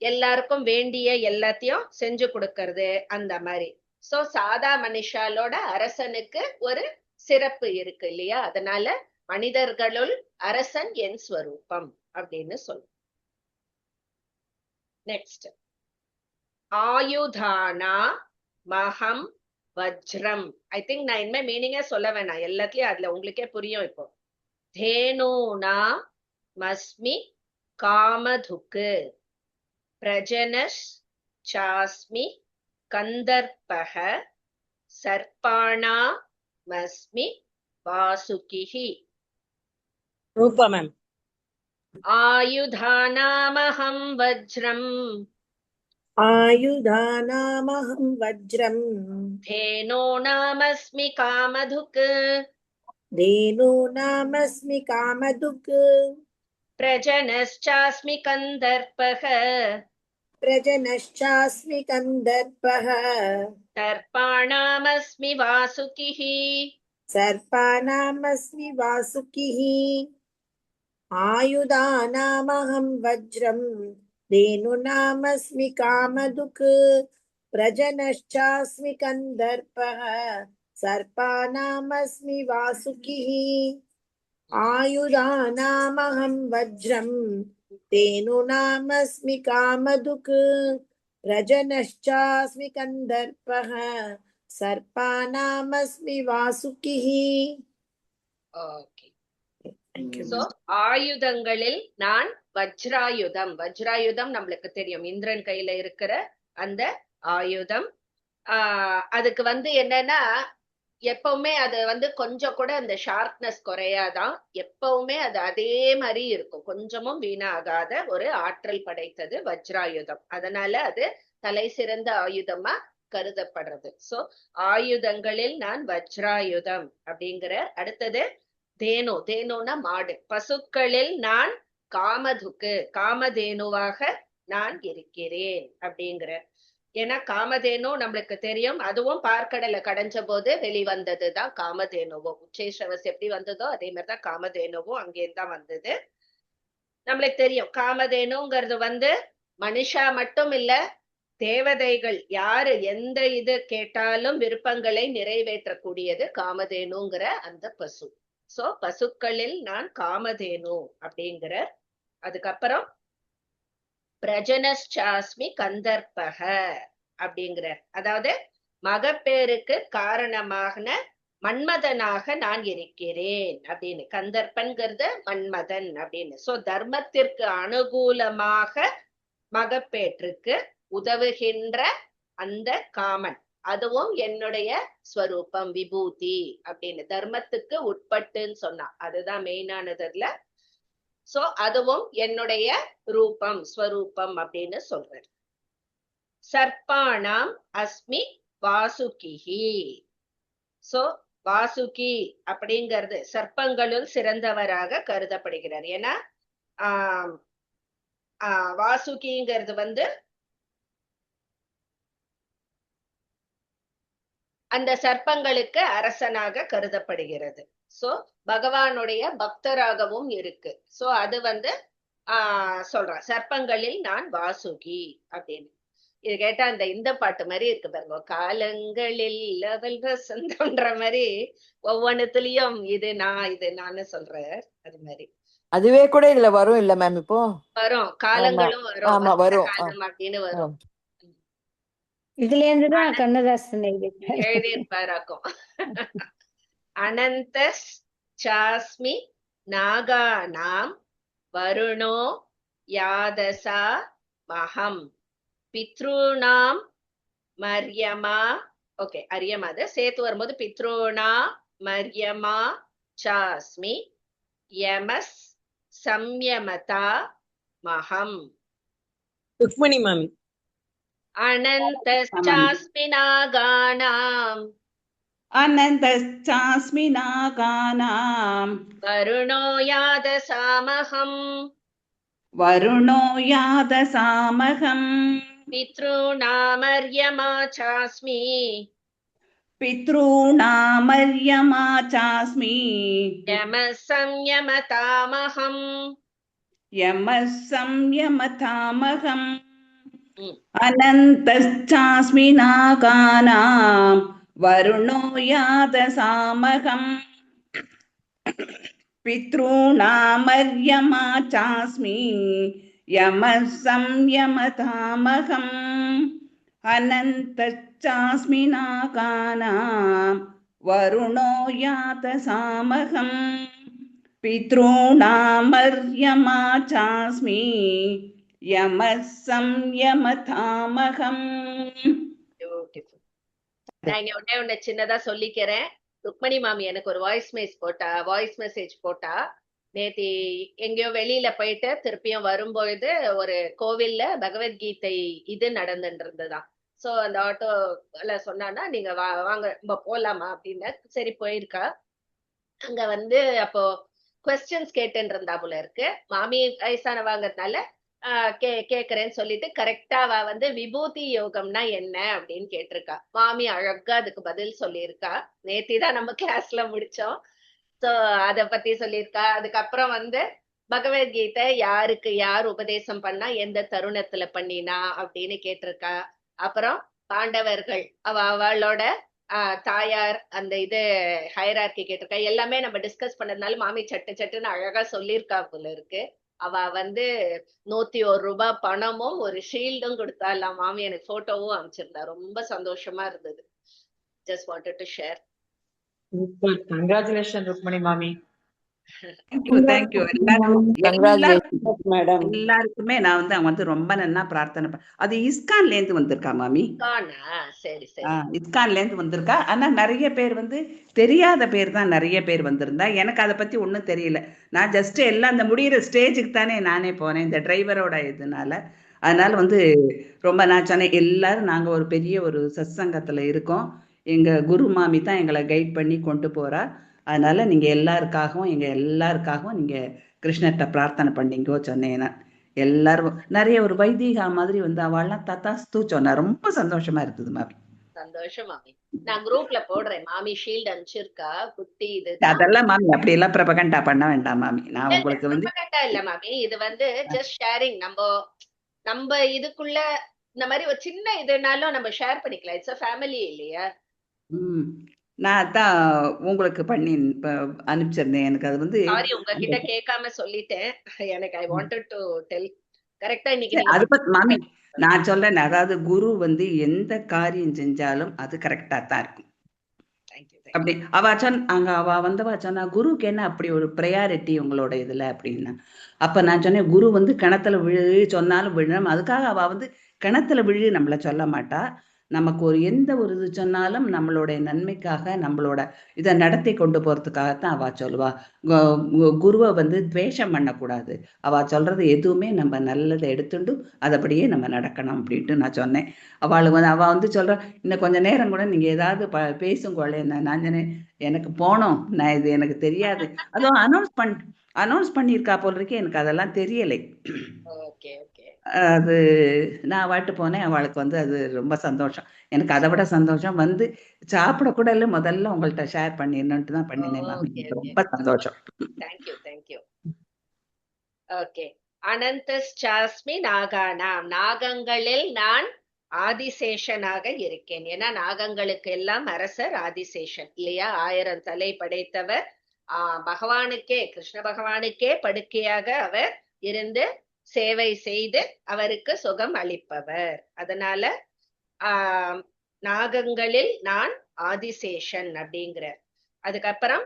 எல்லாருக்கும் வேண்டிய எல்லாத்தையும் செஞ்சு கொடுக்கறது, அந்த மாதிரி. சோ சாதா மனுஷாலோட அரசனுக்கு ஒரு சிறப்பு இருக்கு இல்லையா? அதனால மனிதர்களுள் அரசன் என் ஸ்வரூபம் அப்படின்னு சொல்லும். நெக்ஸ்ட், ஆயுதானா மகம் வஜ்ரம். ஐ திங்க் நான் இனிமே மீனிங்கே சொல்ல வேணாம், எல்லாத்துலயும் அதுல உங்களுக்கே புரியும். இப்போ தேனூனா மஸ்மி காமதுக்கு பிரஜனஸ் சாஸ்மி கந்தர்ப்பக சர்பாணா மஸ்மி வாசுகிஹி. ரூபா மேம். ஆயுதானாமஹம் வஜ்ரம் ஆயுதானாமஹம் வஜ்ரம் धेनूनामस्मि कामधुक् धेनूनामस्मि कामधुक् प्रजनश्चास्मि कन्दर्पः प्रजनश्चास्मि कन्दर्पः सर्पाणामस्मि वासुकिः सर्पानामस्मि वासुकिः आयुधानामहं वज्रं धेनूनामस्मि कामधुक् प्रजनश्चास्मि कन्दर्पः सर्पानामस्मि वासुकिः आयुधानामहं वज्रं धेनूनामस्मि कामधुक् प्रजनश्चास्मि कन्दर्पः सर्पानामस्मि वासुकिः. ஓகே. சோ ஆயுதங்களில் நான் வஜ்ராயுதம். வஜ்ராயுதம் நம்மளுக்கு தெரியும், இந்திரன் கையில இருக்கிற அந்த ஆயுதம். அதுக்கு என்னன்னா, எப்பவுமே அது கொஞ்சம் கூட அந்த ஷார்ப்னஸ் குறையாதான், எப்பவுமே அது அதே மாதிரி இருக்கும், கொஞ்சமும் வீணாகாத ஒரு ஆற்றல் படைத்தது வஜ்ராயுதம். அதனால அது தலை சிறந்த ஆயுதமா கருதப்படுறது. சோ ஆயுதங்களில் நான் வஜ்ராயுதம் அப்படிங்கிற. அடுத்தது தேனு. தேனுனா மாடு. பசுக்களில் நான் காமதுக்கு, காமதேனுவாக நான் இருக்கிறேன் அப்படிங்கிற. ஏன்னா காமதேனு நம்மளுக்கு தெரியும், அதுவும் பார்க்கடலை கடைஞ்ச போது வெளிவந்ததுதான் காமதேனுவும். உச்சேஷவஸ் எப்படி வந்ததோ அதே மாதிரிதான் காமதேனுவும் அங்கேதான் வந்தது. நம்மளுக்கு தெரியும் காமதேனுங்கிறது மனுஷா மட்டும் இல்ல, தேவதைகள் யாரு எந்த இது கேட்டாலும் விருப்பங்களை நிறைவேற்றக்கூடியது காமதேனுங்கிற அந்த பசு. சோ பசுக்களில் நான் காமதேனு அப்படிங்கிற. அதுக்கப்புறம் பிரஜனஸ்சாஸ்மி கந்தர்ப்பக அப்படிங்கிற, அதாவது மகப்பேருக்கு காரணமான மன்மதனாக நான் இருக்கிறேன் அப்படின்னு. கந்தர்ப்பன்கிறது மன்மதன் அப்படின்னு. சோ தர்மத்திற்கு அனுகூலமாக மகப்பேற்றுக்கு உதவுகின்ற அந்த காமன், அதுவும் என்னுடைய ஸ்வரூபம், விபூதி அப்படின்னு. தர்மத்துக்கு உட்பட்டுன்னு சொன்னா அதுதான் மெயினானதுல. சோ அதுவும் என்னுடைய ரூபம், ஸ்வரூபம் அப்படின்னு சொல்றாரு. சர்ப்பாணாம் அஸ்மி வாசுகிஹி. சோ வாசுகி அப்படிங்கிறது சர்ப்பங்களுள் சிறந்தவராக கருதப்படுகிறார். ஏன்னா வாசுகிங்கிறது அந்த சர்ப்பங்களுக்கு அரசனாக கருதப்படுகிறது. சோ பகவானுடைய பக்தராகவும் இருக்கு. சோ அது சொல்றான், சர்ப்பங்களில் நான் வாசுகி அப்படின்னு. இது கேட்டா இந்த பாட்டு மாதிரி இருக்கு பாருங்க, காலங்களில் அவள் வசந்தம்ன்ற மாதிரி ஒவ்வொன்னுலயும் இது நான் சொல்ற அது மாதிரி. அதுவே கூட இதுல வரும் இல்ல மேம்? இப்போ வரும், காலங்களும் ஆமா வரும் காலம் அப்படின்னு வரும். இதுல இருந்துதான் கண்ணதாசன் எழுதியிருப்பாராக்கும். அனந்தஸ் சாஸ்மி நாகானாம் வருணோ யாதசா மகம் பித்ருணாம் மர்யமா. ஓகே, அரியமா அது சேர்த்து வரும்போது பித்ருணா மர்யமா சாஸ்மி யமஸ் சம்யமதா மகம். ருக்மணி மாமி. அனந்தஸ்சாஸ்மி நாகானாம் अनन्तश्चास्मि नागानां வருணோ யாதசாமகம் वरुणो यादसामहम् பித்ருநாமர்யமா சாஸ்மி பித்ருநாமர்யமா சாஸ்மி யம சம்யமதாமஹம். யமः संयमतामहम् ம். अनन्तश्चास्मि नागानां वरुणो यातसामहम् पितॄणामर्यमा चास्मि यमः संयमतामहम् अनन्तश्चास्मि नागानां वरुणो यातसामहम् पितॄणामर्यमा चास्मि यमः संयमतामहम्. Beautiful. நான் இங்க ஒண்ணே சின்னதா சொல்லிக்கிறேன். ருக்மணி மாமி எனக்கு ஒரு வாய்ஸ் மெசேஜ் போட்டா. நேத்தி எங்கேயோ வெளியில போயிட்டு திருப்பியும் வரும்பொழுது ஒரு கோவில்ல பகவத்கீதை இது நடந்துட்டு இருந்ததாம். சோ அந்த ஆட்டோல சொன்னானா நீங்க வாங்க நம்ம போலாமா அப்படின்னு. சரி போயிருக்கா. அங்க வந்து அப்போ கொஸ்டின்ஸ் கேட்டுன்னு இருந்தா போல இருக்கு. மாமி வயசானவாங்கிறதுனால கேக்குறேன்னு சொல்லிட்டு கரெக்டா அவ வந்து விபூதி யோகம்னா என்ன அப்படின்னு கேட்டிருக்கா. மாமி அழகா அதுக்கு பதில் சொல்லியிருக்கா. நேத்திதான் நம்ம கிளாஸ்ல முடிச்சோம். சோ அத பத்தி சொல்லியிருக்கா. அதுக்கப்புறம் வந்து பகவத்கீதை யாருக்கு யார் உபதேசம் பண்ணா எந்த தருணத்துல பண்ணினா அப்படின்னு கேட்டிருக்கா. அப்புறம் பாண்டவர்கள் அவளோட தாயார் அந்த இது ஹைரார்கி கேட்டிருக்கா. எல்லாமே நம்ம டிஸ்கஸ் பண்ணதுனால மாமி சட்டுன்னு அழகா சொல்லியிருக்கா போல இருக்கு. அவ வந்து 101 ரூபாய் பணமும் ஒரு ஷீல்டும் கொடுத்தாலாம். மாமி எனக்கு போட்டோவும் அனுப்பிச்சிருந்தா. ரொம்ப சந்தோஷமா இருந்தது. Just wanted to share. Congratulations, Rukmani Mami. Thank you. எல்லாருக்குமே நான் வந்து அவன் வந்து ரொம்ப நன்னா பிரார்த்தனை அது இஸ்கான்ல இருந்து வந்திருக்கா மாமி. சரி சரி. இஸ்கான்ல இருந்து வந்திருக்கா. ஆனா நிறைய பேர் வந்து தெரியாத பேர் தான் நிறைய பேர் வந்திருந்தா. எனக்கு அதை பத்தி ஒண்ணும் தெரியல. நான் ஜஸ்ட் எல்லாம் அந்த முடியிற ஸ்டேஜுக்கு தானே நானே போனேன் இந்த டிரைவரோட இதனால. அதனால வந்து ரொம்ப நான் சொன்னேன் எல்லாரும் நாங்க ஒரு பெரிய ஒரு சத்சங்கத்துல இருக்கோம். எங்க குரு மாமி தான் எங்களை கைட் பண்ணி கொண்டு போறா. அதனால நீங்க எல்லாருக்காகவும் நீங்க கிருஷ்ணர்கிட்ட பிரார்த்தனை பண்ணீங்கோ சொன்னேன். எல்லாரும் நிறைய ஒரு வைதிகா மாதிரி வந்து அவள்லாம் தத்தாஸ்து சொன்னா. ரொம்ப சந்தோஷமா இருக்குது மாமி. சந்தோஷம் மாமி. நான் குரூப்ல போடுறேன். மாமி ஷீல்ட் அனுப்பிச்சிருக்கா. குட்டி இது அதெல்லாம் மாமி அப்படி எல்லாம் பிரபகண்டா பண்ண வேண்டாம் மாமி. நான் உங்களுக்கு வந்து பிரபகண்டா இல்ல மாமி. இது வந்து ஜஸ்ட் ஷேரிங். நம்ம இதுக்குள்ள இந்த மாதிரி ஒரு சின்ன இதுனாலும் நம்ம ஷேர் பண்ணிக்கலாம். இட்ஸ் a ஃபேமிலி இல்லையா? நான் தான் உங்களுக்கு பண்ணி அனுப்பிச்சிருந்தேன். எனக்கு அது வந்து சாரி உங்ககிட்ட கேட்காம சொல்லிட்டேன். எனக்கு ஐ வாண்டட் டு டெல் கரெக்டா இன்னைக்கு அது பத்தி மாமி நான் சொல்றேன். அதாவது குரு வந்து எந்த காரியம் செஞ்சாலும் அது கரெக்டா தான் இருக்கும். அப்படி அவ வந்தவா சொன்னா குருவுக்கு என்ன அப்படி ஒரு ப்ரையாரிட்டி உங்களோட இதுல அப்படின்னா. அப்ப நான் சொன்னேன் குரு வந்து கிணத்துல விழு சொன்னாலும் விழணும். அதுக்காக அவ வந்து கிணத்துல விழு நம்மள சொல்ல மாட்டா. நமக்கு ஒரு எந்த ஒரு இது சொன்னாலும் நம்மளுடைய நன்மைக்காக நம்மளோட இதை நடத்தி கொண்டு போறதுக்காகத்தான் அவ சொல்லுவா. குருவை வந்து துவேஷம் பண்ணக்கூடாது. அவ சொல்றது எதுவுமே நம்ம நல்லதை எடுத்துட்டு அதபடியே நம்ம நடக்கணும் அப்படின்ட்டு நான் சொன்னேன். அவளுக்கு வந்து அவ வந்து சொல்ற இன்னும் கொஞ்ச நேரம் கூட நீங்க ஏதாவது பேசுங்கோளே. நான் சொன்னேன் எனக்கு போனோம். நான் இது எனக்கு தெரியாது. அதுவும் அனௌன்ஸ் பண்ணியிருக்கா போல இருக்கு. எனக்கு அதெல்லாம் தெரியலை. அது நான் வாட்டு போனேன். அவளுக்கு வந்து அது ரொம்ப சந்தோஷம். எனக்கு அதை விட சந்தோஷம் வந்து சாப்பிட கூட இல்லை. முதல்ல உங்கள்கிட்ட ஷேர் பண்ணிடணும்ட்டு தான் பண்ணினேன் மாமி. ரொம்ப சந்தோஷம். தேங்க்யூ. ஓகே. அனந்தஸ்சாஸ்மி நாகானாம். நாகங்களில் நான் ஆதிசேஷனாக இருக்கேன். ஏன்னா நாகங்களுக்கு எல்லாம் அரசர் ஆதிசேஷன் இல்லையா? 1000 தலை படைத்தவர். பகவானுக்கே கிருஷ்ண பகவானுக்கே படுக்கையாக அவர் இருந்து சேவை செய்து அவருக்கு சுகம் அளிப்பவர். அதனால நாகங்களில் நான் ஆதிசேஷன் அப்படிங்கிற. அதுக்கப்புறம்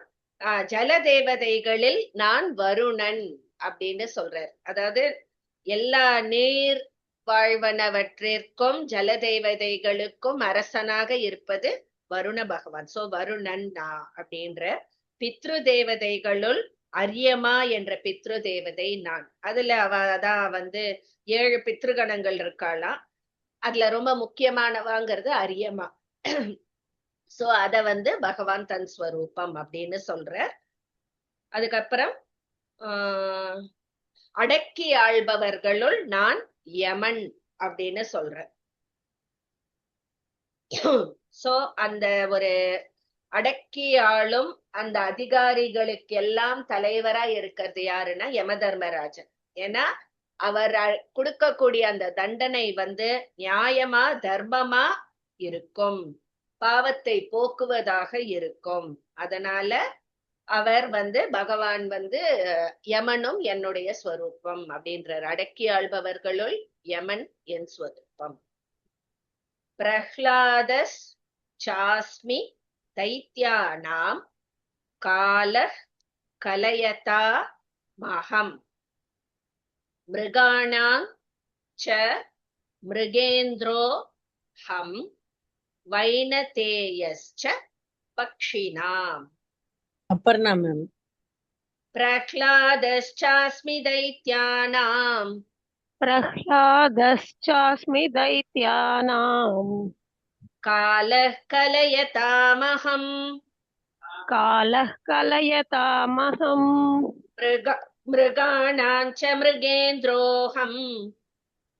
ஜல தேவதைகளில் நான் வருணன் அப்படின்னு சொல்றார். அதாவது எல்லா நீர் வாழ்வனவற்றிற்கும் ஜல தேவதைகளுக்கும் அரசனாக இருப்பது வருண பகவான். சோ வருணன் நான் அப்படின்ற. பித்ரு தேவதைகளுள் அரியமா என்ற பித்ரு தேவதை நான். அதுல அதான் வந்து 7 பித்ருகணங்கள் இருக்காளாம். அதுல ரொம்ப முக்கியமானவாங்கிறது அரியமா. சோ அத வந்து பகவான் தன் ஸ்வரூபம் அப்படின்னு சொல்ற. அதுக்கப்புறம் அடக்கி ஆள்பவர்களுள் நான் யமன் அப்படின்னு சொல்றேன். சோ அந்த ஒரு அடக்கி ஆளும் அந்த அதிகாரிகளுக்கு எல்லாம் தலைவரா இருக்கிறது யாருன்னா யமதர்மராஜன். ஏன்னா அவர் கொடுக்கக்கூடிய அந்த தண்டனை வந்து நியாயமா தர்மமா இருக்கும், பாவத்தை போக்குவதாக இருக்கும். அதனால அவர் வந்து பகவான் வந்து யமனும் என்னுடைய ஸ்வரூபம் அப்படின்றார். அடக்கி ஆள்பவர்களுள் யமன் என் ஸ்வரூபம். பிரஹ்லாதஸ் சாஸ்மி தைத்யானாம் கால கலயதா மகம் மிருகாணாம் ச மிருகேந்திரோ ஹம் வைனதேயஸ்ச பக்ஷிணாம். Aparna ma'am. பிரஹ்லாதஸ்சாஸ்மி தைத்யானாம் प्रह्लादश्चास्मि दैत्यानां காலः கலயதாமஹம் कालः कलयतामहम् மிருகாணாம் ச மிருகேந்திரோஹம்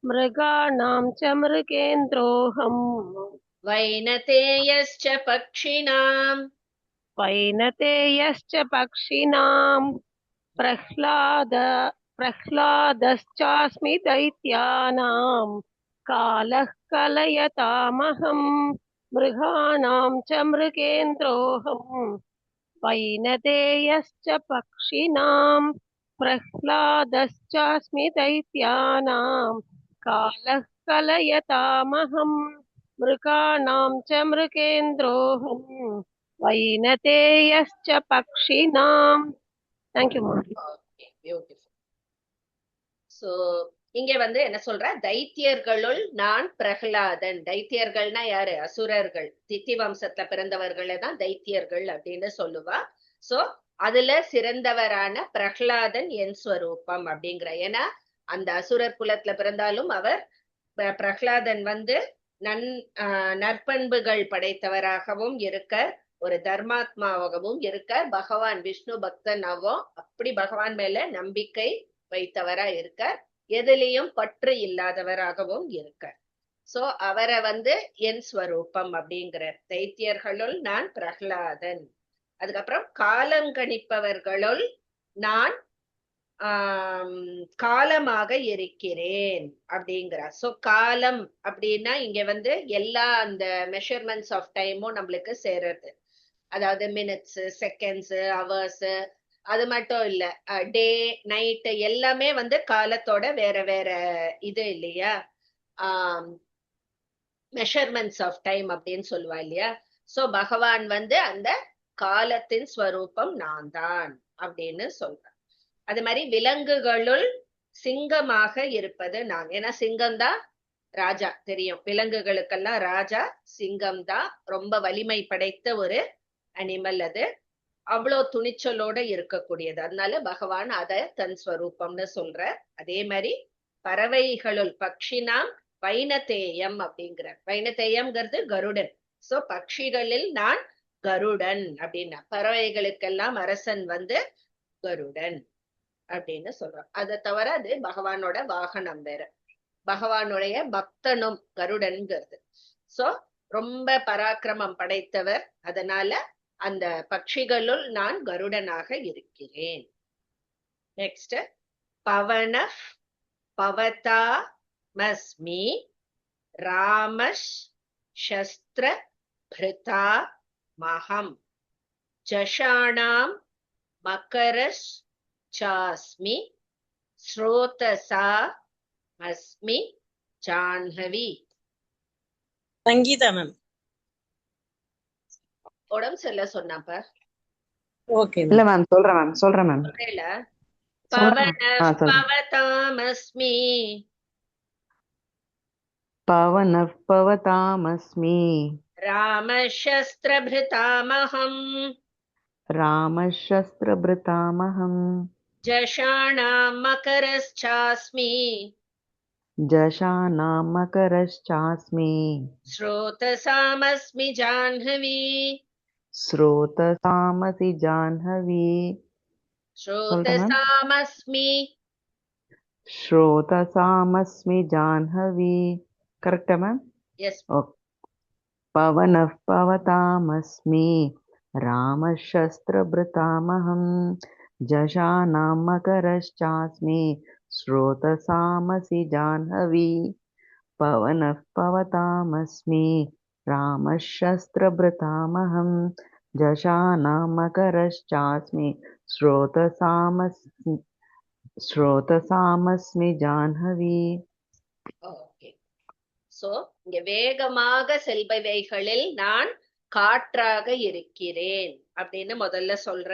मृगाणां च मृगेन्द्रोऽहम् வைனதேயஸ்ச பக்ஷிணாம் वैनतेयश्च पक्षिणां प्रह्लादश्चास्मि दैत्यानां कालः कलयतामहम् मृगाणां च मृगेन्द्रोऽहम् वैनतेयश्च पक्षिणां प्रह्लादश्चास्मि दैत्यानां कालः कलयतामहम् मृगाणां च मृगेन्द्रोऽहम् வைனதேயஸ்ச பக்ஷினாம். Thank you ma'am. பியூட்டிஃபுல். சோ இங்க வந்து என்ன சொல்ற, தைத்தியர்களுள் நான் பிரகலாதன். தைத்தியர்கள்னா யாரு? அசுரர்கள், தித்தி வம்சத்துல பிறந்தவர்களை தான் தைத்தியர்கள் அப்படின்னு சொல்லுவா. சோ அதுல சிறந்தவரான பிரகலாதன் என் ஸ்வரூபம் அப்படிங்கிற. ஏன்னா அந்த அசுரர் குலத்துல பிறந்தாலும் அவர் பிரகலாதன் வந்து நற்பண்புகள் படைத்தவராகவும் இருக்க, ஒரு தர்மாத்மாவாகவும் இருக்க, பகவான் விஷ்ணு பக்தனாகவும் அப்படி பகவான் மேல நம்பிக்கை வைத்தவரா இருக்க, எதிலையும் பற்று இல்லாதவராகவும் இருக்க. சோ அவரை வந்து என் ஸ்வரூபம் அப்படிங்கிற. தைத்தியர்களுள் நான் பிரகலாதன். அதுக்கப்புறம் காலம் கணிப்பவர்களுள் நான் காலமாக இருக்கிறேன் அப்படிங்கிறார். சோ காலம் அப்படின்னா இங்க வந்து எல்லா அந்த மெஷர்மெண்ட்ஸ் ஆஃப் டைமும் நம்மளுக்கு சேருது. அதாவது மினிட்ஸ், செகண்ட்ஸ், ஹவர்ஸ், அது மட்டும் இல்ல, டே நைட் எல்லாமே வந்து காலத்தோட வேற வேற இது இல்லையா, மெஷர்மெண்ட்ஸ் ஆஃப் டைம் அப்படின்னு சொல்லுவா இல்லையா. சோ பகவான் வந்து அந்த காலத்தின் ஸ்வரூபம் நான் தான் அப்படின்னு சொல்றேன். அது மாதிரி விலங்குகளுள் சிங்கமாக இருப்பது நான். ஏன்னா சிங்கம் தான் ராஜா, தெரியும் விலங்குகளுக்கெல்லாம் ராஜா சிங்கம் தான். ரொம்ப வலிமை படைத்த ஒரு அனிமல் அது, அவ்வளோ துணிச்சலோட இருக்கக்கூடியது. அதனால பகவான் அத தன் ஸ்வரூபம்னு சொல்ற. அதே மாதிரி பறவைகளுள் பக்ஷினாம் வைனதேயம் அப்படிங்கிற. வைனதேயம்ங்கிறது கருடன். சோ பட்சிகளில் நான் கருடன் அப்படின்னா, பறவைகளுக்கெல்லாம் அரசன் வந்து கருடன் அப்படின்னு சொல்றோம். அதை தவிர அது பகவானோட வாகனம் வேற. பகவானுடைய பக்தனும் கருடன்கிறது. சோ ரொம்ப பராக்கிரமம் படைத்தவர். அதனால அந்த பட்சிகளுள் நான் கருடனாக இருக்கிறேன். நெக்ஸ்ட், பவன பவதா மஸ்மி ராமஷ் சஸ்திர பிருதா மகம் ஜஷாணாம் மகரஸ் சாஸ்மி ஸ்ரோதசா அஸ்மி ஜான்ஹவி. Sangeeta ma'am. உடம்பு சரியில்லை சொன்னாப்ப. Okay இல்ல ma'am. மேம் சொல்றேன் மேம். பவன பவதாமஸ்மி பவன பவதாமஸ்மி ராமசஸ்திரபிருதாமஹம் ராமசஸ்திரபிருதாமஹம் ஜஷாணாம் மகரஸ்சாஸ்மி ஜஷானாம் மகரஸ்சாஸ்மி ஸ்ரோதசாமஸ்மி ஜான்ஹவி. ஸ்ரோதசாமசி ஜான்ஹவி. ஸ்ரோதசாமஸ்மி ஸ்ரோதசாமஸ்மி ஜான்ஹவி. கரெக்டா மேம்? எஸ். ஓகே. पवनः पवतामस्मि रामः शस्त्रभृतामहं जशानां मकरश्चास्मि स्रोतसामसि जाह्नवी पवनः पवतामस्मि रामः शस्त्रभृतामहं जशानां मकरश्चास्मि ஸ்ரோதசாமஸ்மி ஜாஹ்னவி. ஓகே. சோ இங்க வேகமாக செல்பவைகளில் நான் காற்றாக இருக்கிறேன் அப்படின்னு முதல்ல சொல்ற.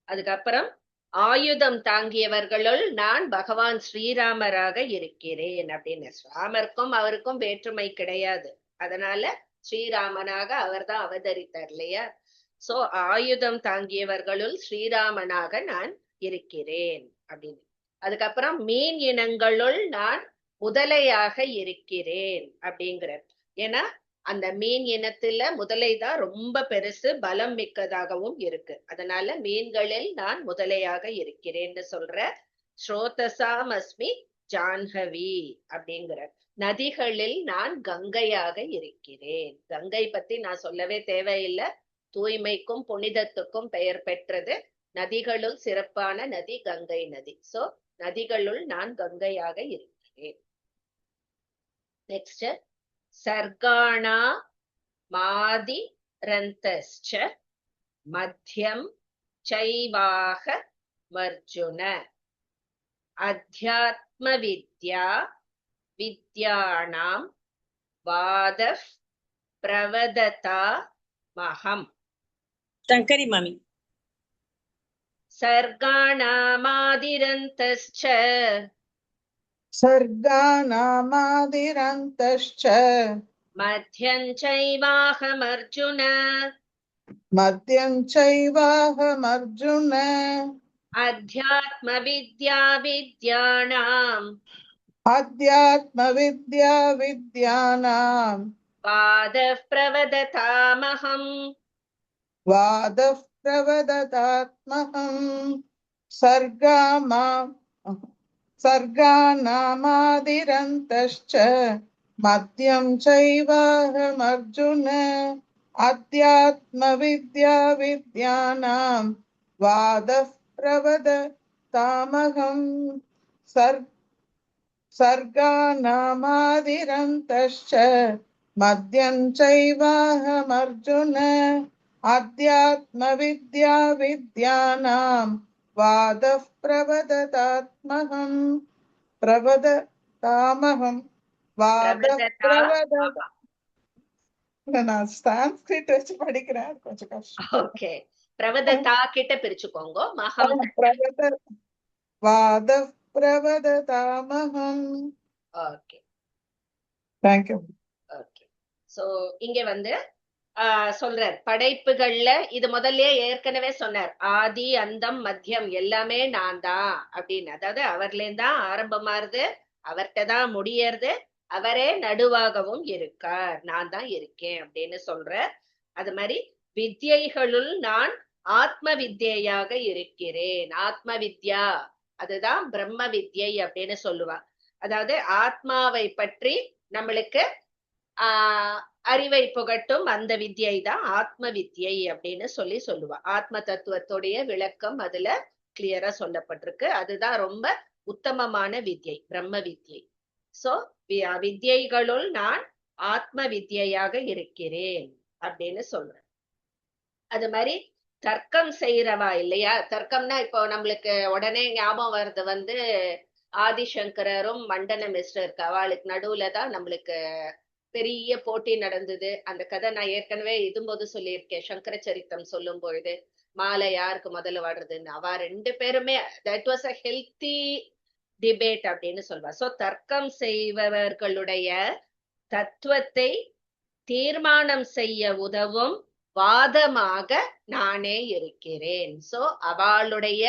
அதுக்கப்புறம் ஆயுதம் தாங்கியவர்களுள் நான் பகவான் ஸ்ரீராமராக இருக்கிறேன் அப்படின்னு. ராமருக்கும் அவருக்கும் வேற்றுமை கிடையாது, அதனால ஸ்ரீராமனாக அவர்தான் அவதரித்தார் இல்லையா. சோ ஆயுதம் தாங்கியவர்களுள் ஸ்ரீராமனாக நான் இருக்கிறேன் அப்படின்னு. அதுக்கப்புறம் மீன் இனங்களுள் நான் முதலையாக இருக்கிறேன் அப்படிங்கிறார். ஏன்னா அந்த மீன் இனத்துல முதலை தான் ரொம்ப பெருசு, பலம் மிக்கதாகவும் இருக்கு. அதனால மீன்களில் நான் முதலையாக இருக்கிறேன்னு சொல்ற. ஸ்ரோதசாம் அஸ்மி ஜாஹ்னவி அப்படிங்கிற. நதிகளில் நான் கங்கையாக இருக்கிறேன். கங்கை பத்தி நான் சொல்லவே தேவையில்லை, தூய்மைக்கும் புனிதத்துக்கும் பெயர் பெற்றது. நதிகளுள் சிறப்பான நதி கங்கை நதி. சோ நதிகளுள் நான் கங்கையாக இருக்கிறேன். நெக்ஸ்ட், சர்காணா மாதி ரந்தஸ்ச மத்யம் சைவாக மர்ஜுன அத்யாத்ம வித்யா வித்யானாம் வாதஃப் பிரவததா மகம். சங்கரி மாமி. சர்காணாமாதிரந்தஸ்ச सर्गानामादिरन्तश्च मध्यं चैवाहमर्जुन मध्यं चैवाहमर्जुन अध्यात्मविद्या विद्यानाम् अध्यात्मविद्या विद्यानां वादः प्रवदतामहम् वादः प्रवदतात्महम् सर्गानामादिरन्तश्च मध्यं चैवाहमर्जुन अध्यात्मविद्या विद्यानां वादः प्रवदतामहम् सर्गानामादिरन्तश्च मध्यं चैवाहमर्जुन अध्यात्मविद्या विद्यानां वादः प्रवदतात्महम् प्रवदतामहम् वादः प्रवदता. நான் சான்ஸ்கிரிட் வச்சு படிக்கிறேன், கொஞ்சம் கஷ்டம். ஓகே, பிரவததா கிட்ட பிரிச்சுக்கோங்க. மகம் வாதः பிரவததாமஹம். Okay, thank you. ஓகே. சோ இங்க வந்து சொல்றார் படைப்புகள்ல, இது முதல்ல ஏற்கனவே சொன்னார், ஆதி அந்தம் மத்தியம் எல்லாமே நான் தான் அப்படின்னு. அதாவது அவர்லேருந்து தான் ஆரம்பமாறுது, அவர்கிட்ட தான் முடியறது, அவரே நடுவாகவும் இருக்கார், நான் தான் இருக்கேன் அப்படின்னு சொல்ற. அது மாதிரி வித்யைகளுள் நான் ஆத்ம வித்யாக இருக்கிறேன். ஆத்ம வித்யா அதுதான் பிரம்ம வித்யை அப்படின்னு சொல்லுவா. அதாவது ஆத்மாவை பற்றி நம்மளுக்கு அறிவை புகட்டும் அந்த வித்யை தான் ஆத்ம வித்யை அப்படின்னு சொல்லுவா. ஆத்ம தத்துவத்துடைய விளக்கம் அதுல கிளியரா சொல்லப்பட்டிருக்கு. அதுதான் ரொம்ப உத்தமமான வித்யை, பிரம்ம வித்யை. சோ வித்யைகளுள் நான் ஆத்ம வித்யாக இருக்கிறேன் அப்படின்னு சொல்றேன். அது மாதிரி தர்க்கம் செய்யறவா இல்லையா. தர்க்கம்னா இப்போ நம்மளுக்கு உடனே ஞாபகம் வர்றது வந்து ஆதிசங்கரரும் மண்டன மிஸ்டர் அவளுக்கு நடுவுல தான் நம்மளுக்கு பெரிய போட்டி நடந்தது. அந்த கதை நான் ஏற்கனவே இதும்போது சொல்லியிருக்கேன். சங்கர சரித்தம் சொல்லும் பொழுது மாலை யாருக்கு முதல்ல வர்றதுன்னு, அவ ரெண்டு பேருமே that was a healthy debate அப்படின்னு சொல்வா. சோ தர்க்கம் செய்பவர்களுடைய தத்துவத்தை தீர்மானம் செய்ய உதவும் வாதமாக நானே இருக்கிறேன். சோ அவளுடைய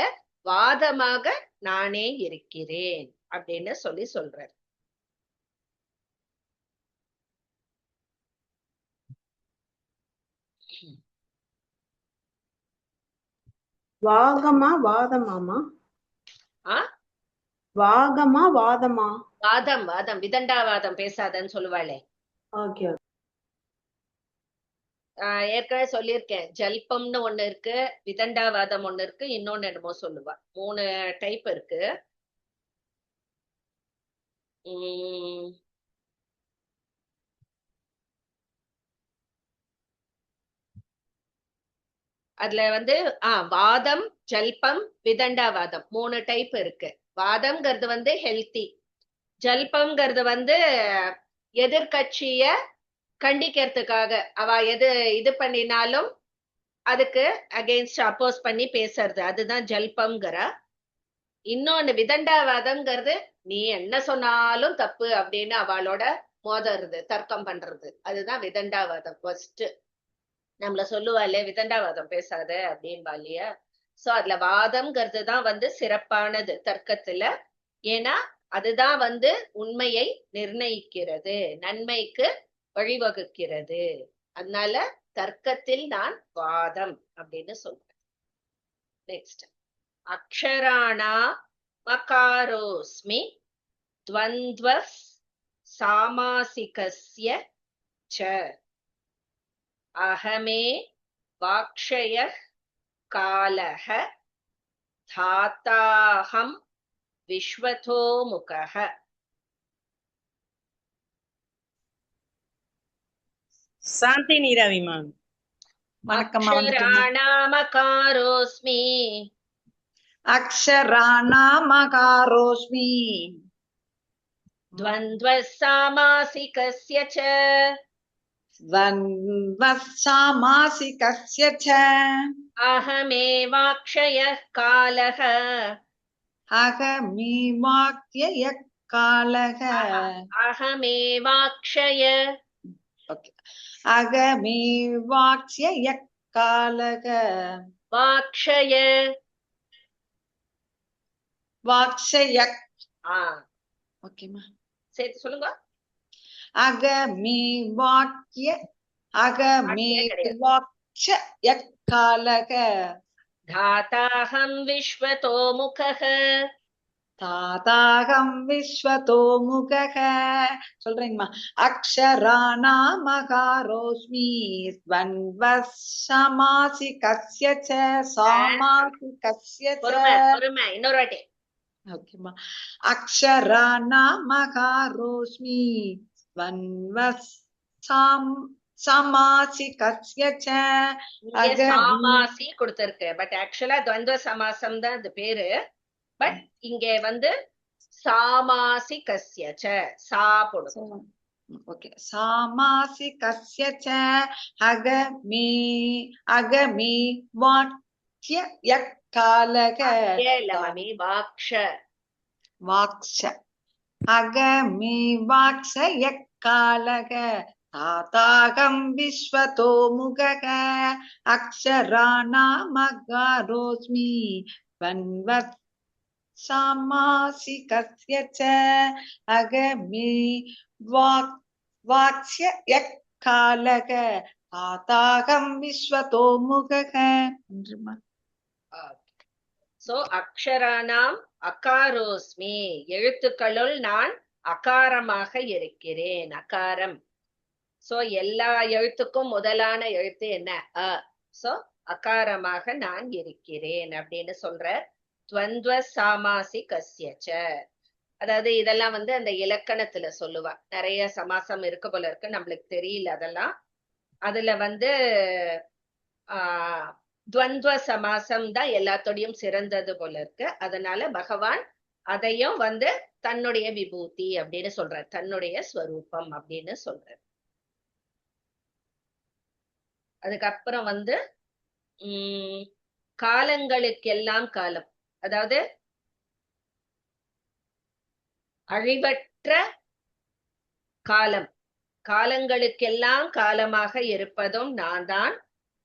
வாதமாக நானே இருக்கிறேன் அப்படின்னு சொல்றார். வாகமா வாதமாமா? வாகமா வாதமா? வாதம் வாதம் விதண்டாவாதம் பேசாதன்னு சொல்லுவாளே. ஓகே ஏற்கனவே சொல்லியிருக்கேன், ஜல்பம்னு ஒண்ணு இருக்கு, விதண்டாவாதம் ஒண்ணு இருக்கு, இன்னொன்னு என்னமோ சொல்லுவா. 3 டைப் இருக்கு. அதுல வந்து வாதம், ஜல்பம், விதண்டாவாதம் 3 டைப் இருக்கு. வாதம்ங்கிறது வந்து ஹெல்த்தி, ஜல்பம்ங்கிறது வந்து எதிர்கட்சிய கண்டிக்கிறதுக்காக அவ எது இது பண்ணினாலும் அதுக்கு அகெயின்ஸ்ட் அப்போஸ் பண்ணி பேசுறது, அதுதான் ஜல்பம்ங்கிற. இன்னொன்னு விதண்டாவாதம்ங்கிறது நீ என்ன சொன்னாலும் தப்பு அப்படின்னு அவளோட மோதறது, தர்க்கம் பண்றது, அதுதான் விதண்டாவாதம். ஃபர்ஸ்ட் நம்மள சொல்லுவாளே விதண்டாவாதம் பேசாத அப்படின்பா இல்லையா. சோ அதுல வாதம்ங்கிறது தான் வந்து சிறப்பானது தர்க்கத்துல. ஏன்னா அதுதான் வந்து உண்மையை நிர்ணயிக்கிறது, நன்மைக்கு வழிவகுக்கிறது. அதனால தர்க்கத்தில் நான் வாதம் அப்படின்னு சொல்றேன். நெக்ஸ்ட், அக்ஷராணா மகாரோஸ்மி த்வந்த்வ சாமாசிகஸ்ய ச அஹமே வாக்ஷயः காலஹ தாதாஹம் விஸ்வதோ முகஹ. சாந்தி நீராவி மேம். வணக்கம்மா. அக்ஷராணாமகாரோஸ்மி அக்ஷராணாமகாரோஸ்மி द्वन्द्वः सामासिकस्य च द्वन्द्वः सामासिकस्य च अहमेवाक्षयः कालः अहमेवाक्षयः कालः अहमेवाक्षय अहमेवाक्षयः कालः वाक्षय वाक्षयः. ஓகேமா, சரி சொல்லுங்க. अगमेवाक्षयः कालः धाताहं विश्वतो मुखः தாதாகம் விஸ்வதோமுகः. சொல்றீங்கம்மா. அக்ஷராணாமகாரோஸ்மி த்வந்த்வः சமாசிகஸ்ய ச சாமாசிகஸ்ய ச. பொறுமை இன்னொரு வாட்டி. ஓகேம்மா. அக்ஷராணாமகாரோஸ்மி த்வந்த்வः சமாசிகஸ்ய ச. சாமாசி கொடுத்திருக்கு, பட் ஆக்சுவலா துவந்த சமாசம் தான் அது பேரு. பட் இங்க வந்து சாமாசிகஸ்ய ச சா போடும். ஓகே. சாமாசிகஸ்ய ச அகமே வாக்ய காலக லமி வாக்ஷ வாக்ஷ அகமே வாக்ஷய காலக தாதாகம் விஸ்வதோ முகக அக்ஷராணாமகாரோஸ்மி த்வந்த்வः சாமாசிகஸ்ய ச அகமே வாக்ஷ்ய காலக தாதாகம் விஸ்வதோ முகக. சோ அக்ஷரானாம் அகாரோஸ்மி, எழுத்துக்களுள் நான் அகாரமாக இருக்கிறேன். அகாரம். சோ எல்லா எழுத்துக்கும் முதலான எழுத்து என்ன? அ. சோ அகாரமாக நான் இருக்கிறேன் அப்படின்னு சொல்ற. துவந்த்வ சாமாசிகஸ்ய ச, அதாவது இதெல்லாம் வந்து அந்த இலக்கணத்துல சொல்லுவா. நிறைய சமாசம் இருக்கு போல இருக்கு, நம்மளுக்கு தெரியல அதெல்லாம். அதுல வந்து துவந்த்வ சமாசம் தான் எல்லாத்தோடையும் சிறந்தது போல இருக்கு. அதனால பகவான் அதையும் வந்து தன்னுடைய விபூதி அப்படின்னு சொல்ற, தன்னுடைய ஸ்வரூபம் அப்படின்னு சொல்ற. அதுக்கப்புறம் வந்து காலங்களுக்கெல்லாம் காலம், அதாவது அழிவற்ற காலம், காலங்களுக்கெல்லாம் காலமாக இருப்பதும் நான் தான்.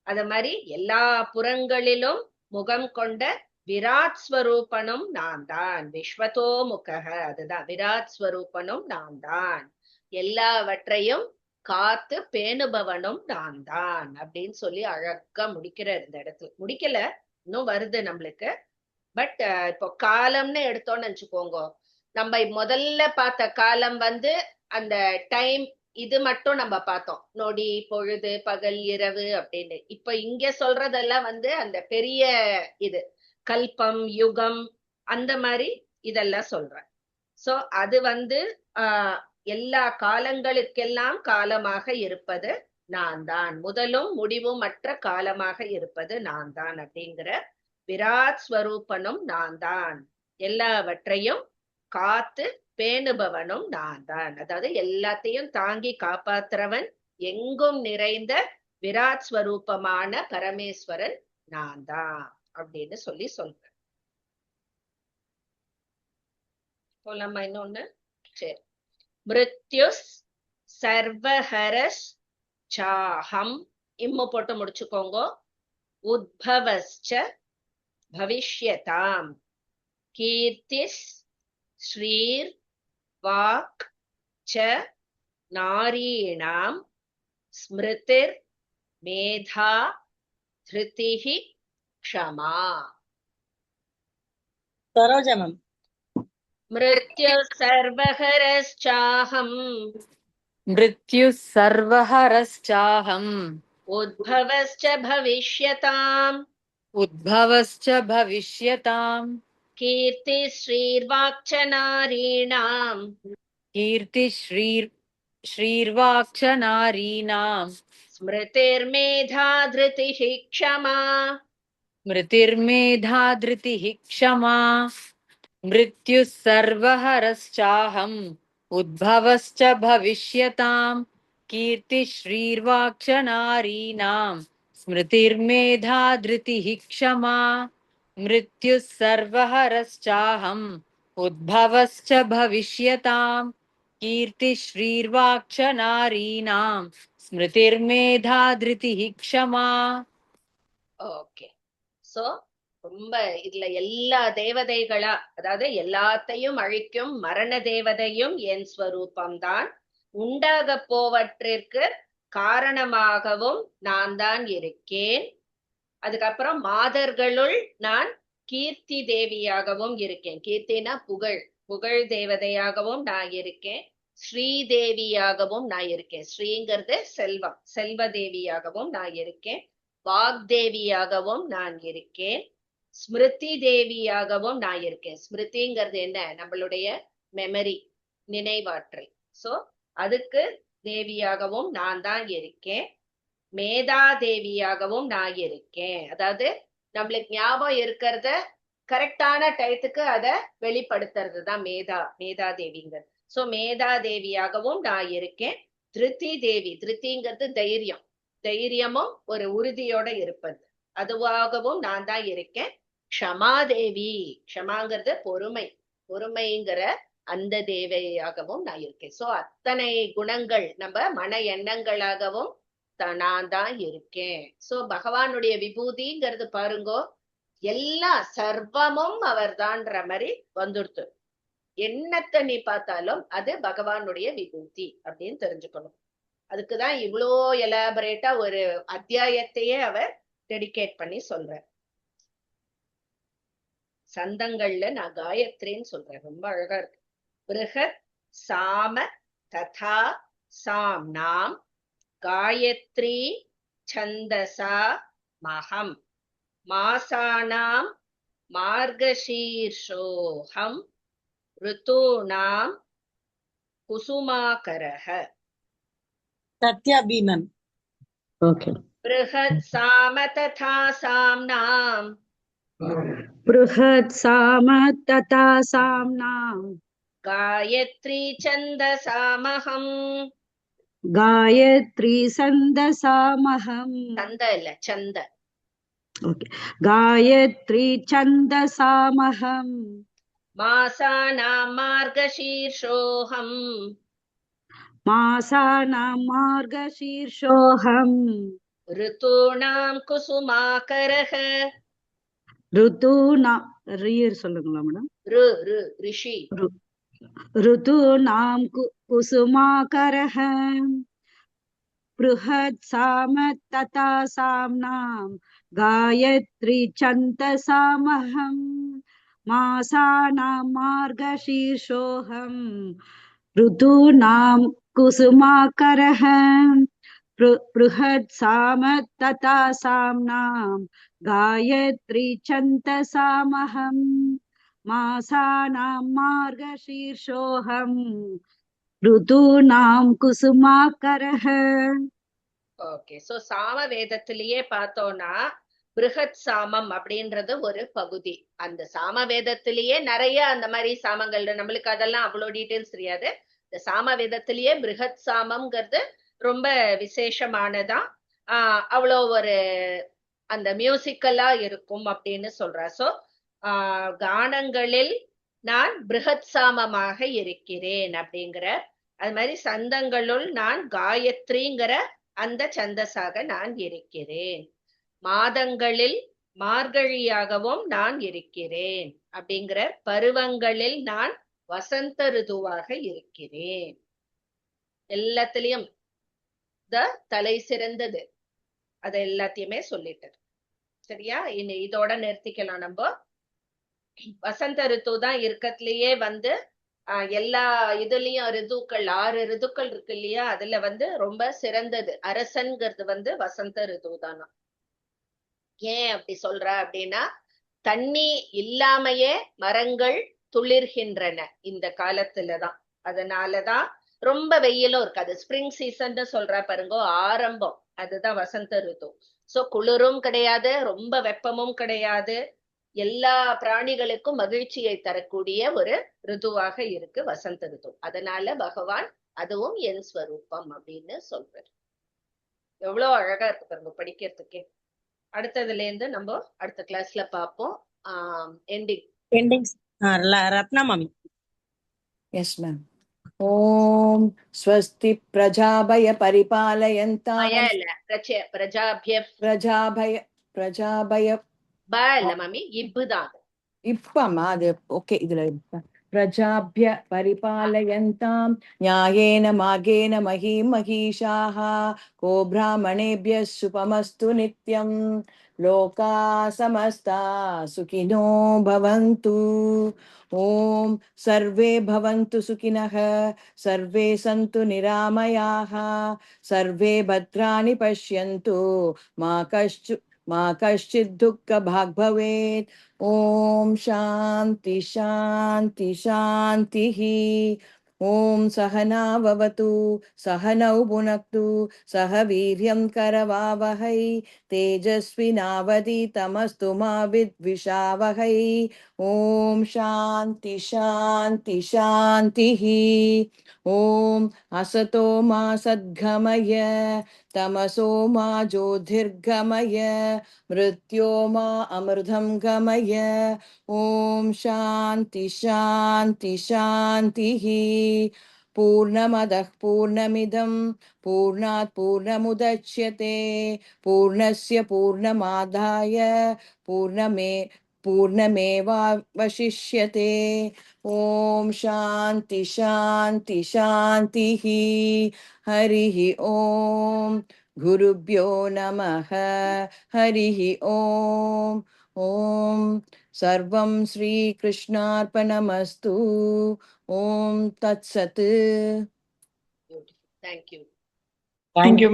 அது மாதிரி எல்லா புறங்களிலும் முகம் கொண்ட விராட் ஸ்வரூபனும் நான் தான். விஸ்வதோ முகஹ, அதுதான் விராட் ஸ்வரூபனும் நான் தான். எல்லாவற்றையும் காத்து பேணுபவனும் நான் தான் அப்படின்னு சொல்லி அழகா முடிக்கிறார் இந்த இடத்துல. முடிக்கல, இன்னும் வருது நம்மளுக்கு. பட் இப்போ காலம்னு எடுத்தோம்னு நினைச்சுக்கோங்க, நம்ம முதல்ல பார்த்த காலம் வந்து அந்த டைம் இது மட்டும் நம்ம பார்த்தோம், நொடி, பொழுது, பகல், இரவு அப்படின்னு. இப்ப இங்க சொல்றதெல்லாம் அந்த பெரிய இது கல்பம், யுகம், அந்த மாதிரி இதெல்லாம் சொல்றேன். சோ அது எல்லா காலங்களுக்கெல்லாம் காலமாக இருப்பது நான் தான், முதலும் முடிவும் மற்ற காலமாக இருப்பது நான் தான் அப்படிங்கிற விராட் ஸ்வரூபனும் நான் தான், எல்லாவற்றையும் காத்து பேணுபவனும் நான் தான். அதாவது எல்லாத்தையும் தாங்கி காப்பாத்துறவன், எங்கும் நிறைந்த விராட் ஸ்வரூபமான பரமேஸ்வரன் நான் தான் அப்படின்னு சொல்றேன். போலாமா இன்னொன்னு? சரி. மிருத்யுஸ் சர்வஹரஸ் சாஹம், இம்மு போட்டு முடிச்சுக்கோங்க. உத்பவஸ்ச பவிஷ்யதாம், கீர்த்திஸ் ஸ்ரீர் வாக் ச நாரீணாம், ஸ்மிருதிர் மேதா திருதிஹி க்ஷமா. சரோஜா மேம். மிருத்யுः சர்வஹரஸ்சாஹம், மிருத்யுः சர்வஹரஸ்சாஹம், உத்பவஸ்ச பவிஷ்யதாம், உத்பவஸ்ச பவிஷ்யதாம், கீர்த்தி ஸ்ரீர்வாக்ச நாரீணாம், கீர்த்தி ஸ்ரீர்வாக்ச நாரீணாம், ஸ்மிருதிர்மேதா திருதிஹி க்ஷமா. ஸ்மிருதிர்மேதா திருதிஹி க்ஷமா. மிருத்யுः சர்வஹரஸ்சாஹம், உத்பவஸ்ச பவிஷ்யதாம், கீர்த்தி ஸ்ரீர்வாக்ச நாரீணாம், ஸ்மிருதிர்மேதா திருதிஹி க்ஷமா. மிருத்யுः சர்வஹரஸ்சாஹம், உத்பவஸ்ச பவிஷ்யதாம், கீர்த்தி ஸ்ரீர்வாக்ச நாரீணாம், ஸ்மிருதிர்மேதா திருதிஹி க்ஷமா. ஓகே. சோ ரொம்ப இதுல எல்லா தேவதைகளா, அதாவது எல்லாத்தையும் அழிக்கும் மரண தேவதையும் என் ஸ்வரூபம்தான், உண்டாக போவற்றிற்கு காரணமாகவும் நான் தான் இருக்கேன். அதுக்கப்புறம் மாதர்களுள் நான் கீர்த்தி தேவியாகவும் இருக்கேன். கீர்த்தினா புகழ், புகழ் தேவதையாகவும் நான் இருக்கேன். ஸ்ரீதேவியாகவும் நான் இருக்கேன். ஸ்ரீங்கிறது செல்வம், செல்வ தேவியாகவும் நான் இருக்கேன். வாக்தேவியாகவும் நான் இருக்கேன். ஸ்மிருதி தேவியாகவும் நான் இருக்கேன். ஸ்மிருதிங்கிறது என்ன? நம்மளுடைய மெமரி, நினைவாற்றல். சோ அதுக்கு தேவியாகவும் நான் தான் இருக்கேன். மேதா தேவியாகவும் நான் இருக்கேன். அதாவது நம்மளுக்கு ஞாபகம் இருக்கிறத கரெக்டான டயத்துக்கு அதை வெளிப்படுத்துறது தான் மேதா தேவிங்கிறது. சோ மேதா தேவியாகவும் நான் இருக்கேன். திருத்தி தேவி, திருத்திங்கிறது தைரியம், தைரியமும் ஒரு உறுதியோட இருப்பது, அதுவாகவும் நான் தான் இருக்கேன். க்ஷமாதேவி, க்ஷமாங்கிறது பொறுமை, பொறுமைங்கிற அந்த தேவையாகவும் நான் இருக்கேன். சோ அத்தனை குணங்கள் நம்ம மன எண்ணங்களாகவும் நான் தான் இருக்கேன். சோ பகவானுடைய விபூதிங்கிறது பாருங்கோ, எல்லா சர்வமும் அவர்தான்ற மாதிரி வந்துடுத்து. என்னத்தை நீ பார்த்தாலும் அது பகவானுடைய விபூதி அப்படின்னு தெரிஞ்சுக்கணும். அதுக்குதான் இவ்வளோ எலாபரேட்டா ஒரு அத்தியாயத்தையே அவர் டெடிகேட் பண்ணி சொல்றார். சந்தங்கள்ல நான் காயத்ரின்னு சொல்றேன், ரொம்ப அழகா இருக்கு. பிருஹத் சாம ததா சாம்னாம் காயத்ரி சந்தசா மகம் மாசானாம் மார்கசீர்ஷோஹம் ருதூனாம் குசுமாகரஹ. சத்யா பீமன். ஓகே. பிருஹத் சாம ததா சாம்னாம், बृहत् साम तथा साम्नां காயத்ரி சந்தசாமஹம். गायत्री छन्दसामहं. சந்த இல்ல சந்த. ओके. गायत्री छन्दसामहं. மாசானாம் மார்கசீர்ஷோஹம் मासानां मार्गशीर्षोऽहम्. ருதூனாம் குசுமாகரஹ. ऋतूनां சொல்லுங்களா மேடம்? ரிஷி. ऋतूनां कुसुमाकरः. बृहत् साम तथा साम्नां गायत्री छन्दसामहं. मासानां मार्गशीर्षोऽहम्. ऋतूनां कुसुमाकरः बृहत् साम तथा साम्नां गायत्री छन्दसामहम् मासानां मार्गशीर्षोऽहम् ऋतूनां कुसुमाकरः. ஓகே, சோ சாம வேதத்திலேயே பார்த்தோம்னா பிருகத் சாமம் அப்படின்றது ஒரு பகுதி. அந்த சாம வேதத்திலேயே நிறைய அந்த மாதிரி சாமங்கள், நம்மளுக்கு அதெல்லாம் அவ்வளோ டீட்டெயில்ஸ் தெரியாது. இந்த சாம வேதத்திலேயே பிருகத் சாமம்ங்கிறது ரொம்ப விசேஷமானதா, அவ்வளோ ஒரு அந்த மியூசிக்கலா இருக்கும் அப்படின்னு சொல்றா. சோ கானங்களில் நான் பிருகத் சாமமாக இருக்கிறேன் அப்படிங்கிற, அது மாதிரி சந்தங்களுள் நான் காயத்ரிங்கிற அந்த சந்தஸாக நான் இருக்கிறேன். மாதங்களில் மார்கழியாகவும் நான் இருக்கிறேன் அப்படிங்கிற, பருவங்களில் நான் வசந்த ருதுவாக இருக்கிறேன். எல்லாத்திலையும் தலை சிறந்தது, அது எல்லாத்தையுமே சொல்லிட்டது. சரியா? இதோட நிறுத்திக்கலாம். நம்ம வசந்த ருத்து தான் இருக்கத்திலேயே எல்லா இதுலயும் ரிதுக்கள் 6 ரிதுக்கள் இருக்கு இல்லையா, அதுல ரொம்ப சிறந்தது அரசன்கிறது வசந்த ருது தானா. ஏன் அப்படி சொல்ற அப்படின்னா, தண்ணி இல்லாமையே மரங்கள் துளிர்கின்றன இந்த காலத்துலதான். அதனாலதான் ரொம்ப வெயிலும் இருக்காது. ஸ்பிரிங் சீசன் சொல்ற பாருங்க, ஆரம்பம், அதுதான் வசந்த ருது. சோ குளிரும் கிடையாது, ரொம்ப வெப்பமும் கிடையாது, எல்லா பிராணிகளுக்கும் மகிழ்ச்சியை தரக்கூடிய ஒரு ருதுவாக இருக்கு வசந்த ருது. அதனால பகவான் அதுவும் என் ஸ்வரூபம் அப்படின்னு சொல்றாரு. எவ்வளவு அழகா இருக்கு பாருங்க படிக்கிறதுக்கே. அடுத்ததுல இருந்து நம்ம அடுத்த கிளாஸ்ல பார்ப்போம். எண்டிங் ரத்னா மாமி. Yes ma'am. ஓம் ஸ்வஸ்தி பிரஜாபய பரிபாலயந்தாம் பிரஜாபய இல்ல மாமி, இப்புதான். இப்பமா அது ஓகே. இதுல பிரஜாபிய பரிபாலயந்தாம் ஞாயேன மாகேன மஹீம் மஹீஷாः கோ பிராமணேபிய சுபமஸ்து நித்யம் லோகா சமஸ்தா சுகினோ பவந்து. ஓம் சர்வே பவந்து சுகினः சர்வே சந்து நிராமயாः சர்வே பத்ராணி பஷ்யந்து மா கஷ்சித் துக்க பாக் பவேத். ஓம் சாந்தி சாந்தி சாந்திः. ஓம் சஹனா பவது சஹனௌ புனக்து சஹ வீர்யம் கரவாவஹை தேஜஸ்வினாவதீதமஸ்து மா வித்விஷாவஹை. ஓம் சாந்தி சாந்தி சாந்திः. ஓம் அசதோ மா சத்கமய தமசோ மா ஜோதிர்கமய மிருத்யோ மா அமிர்தம் கமய. ஓம் சாந்தி சாந்தி சாந்திः. பூர்ணமதః பூர்ணமிதம் பூர்ணாத் பூர்ணமுதச்யதே பூர்ணஸ்ய பூர்ணமாதாய பூர்ணமேவாவசிஷ்யதே. ஓம் சாந்தி சாந்தி சாந்திः. ஹரிः ஓம் குருப்யோ நமः. ஹரிः ஓம். ஓம் சர்வம் ஸ்ரீ கிருஷ்ணார்ப்பணமஸ்து. ஓம் தத்சத். தேங்க்யூ. தேங்க்யூ.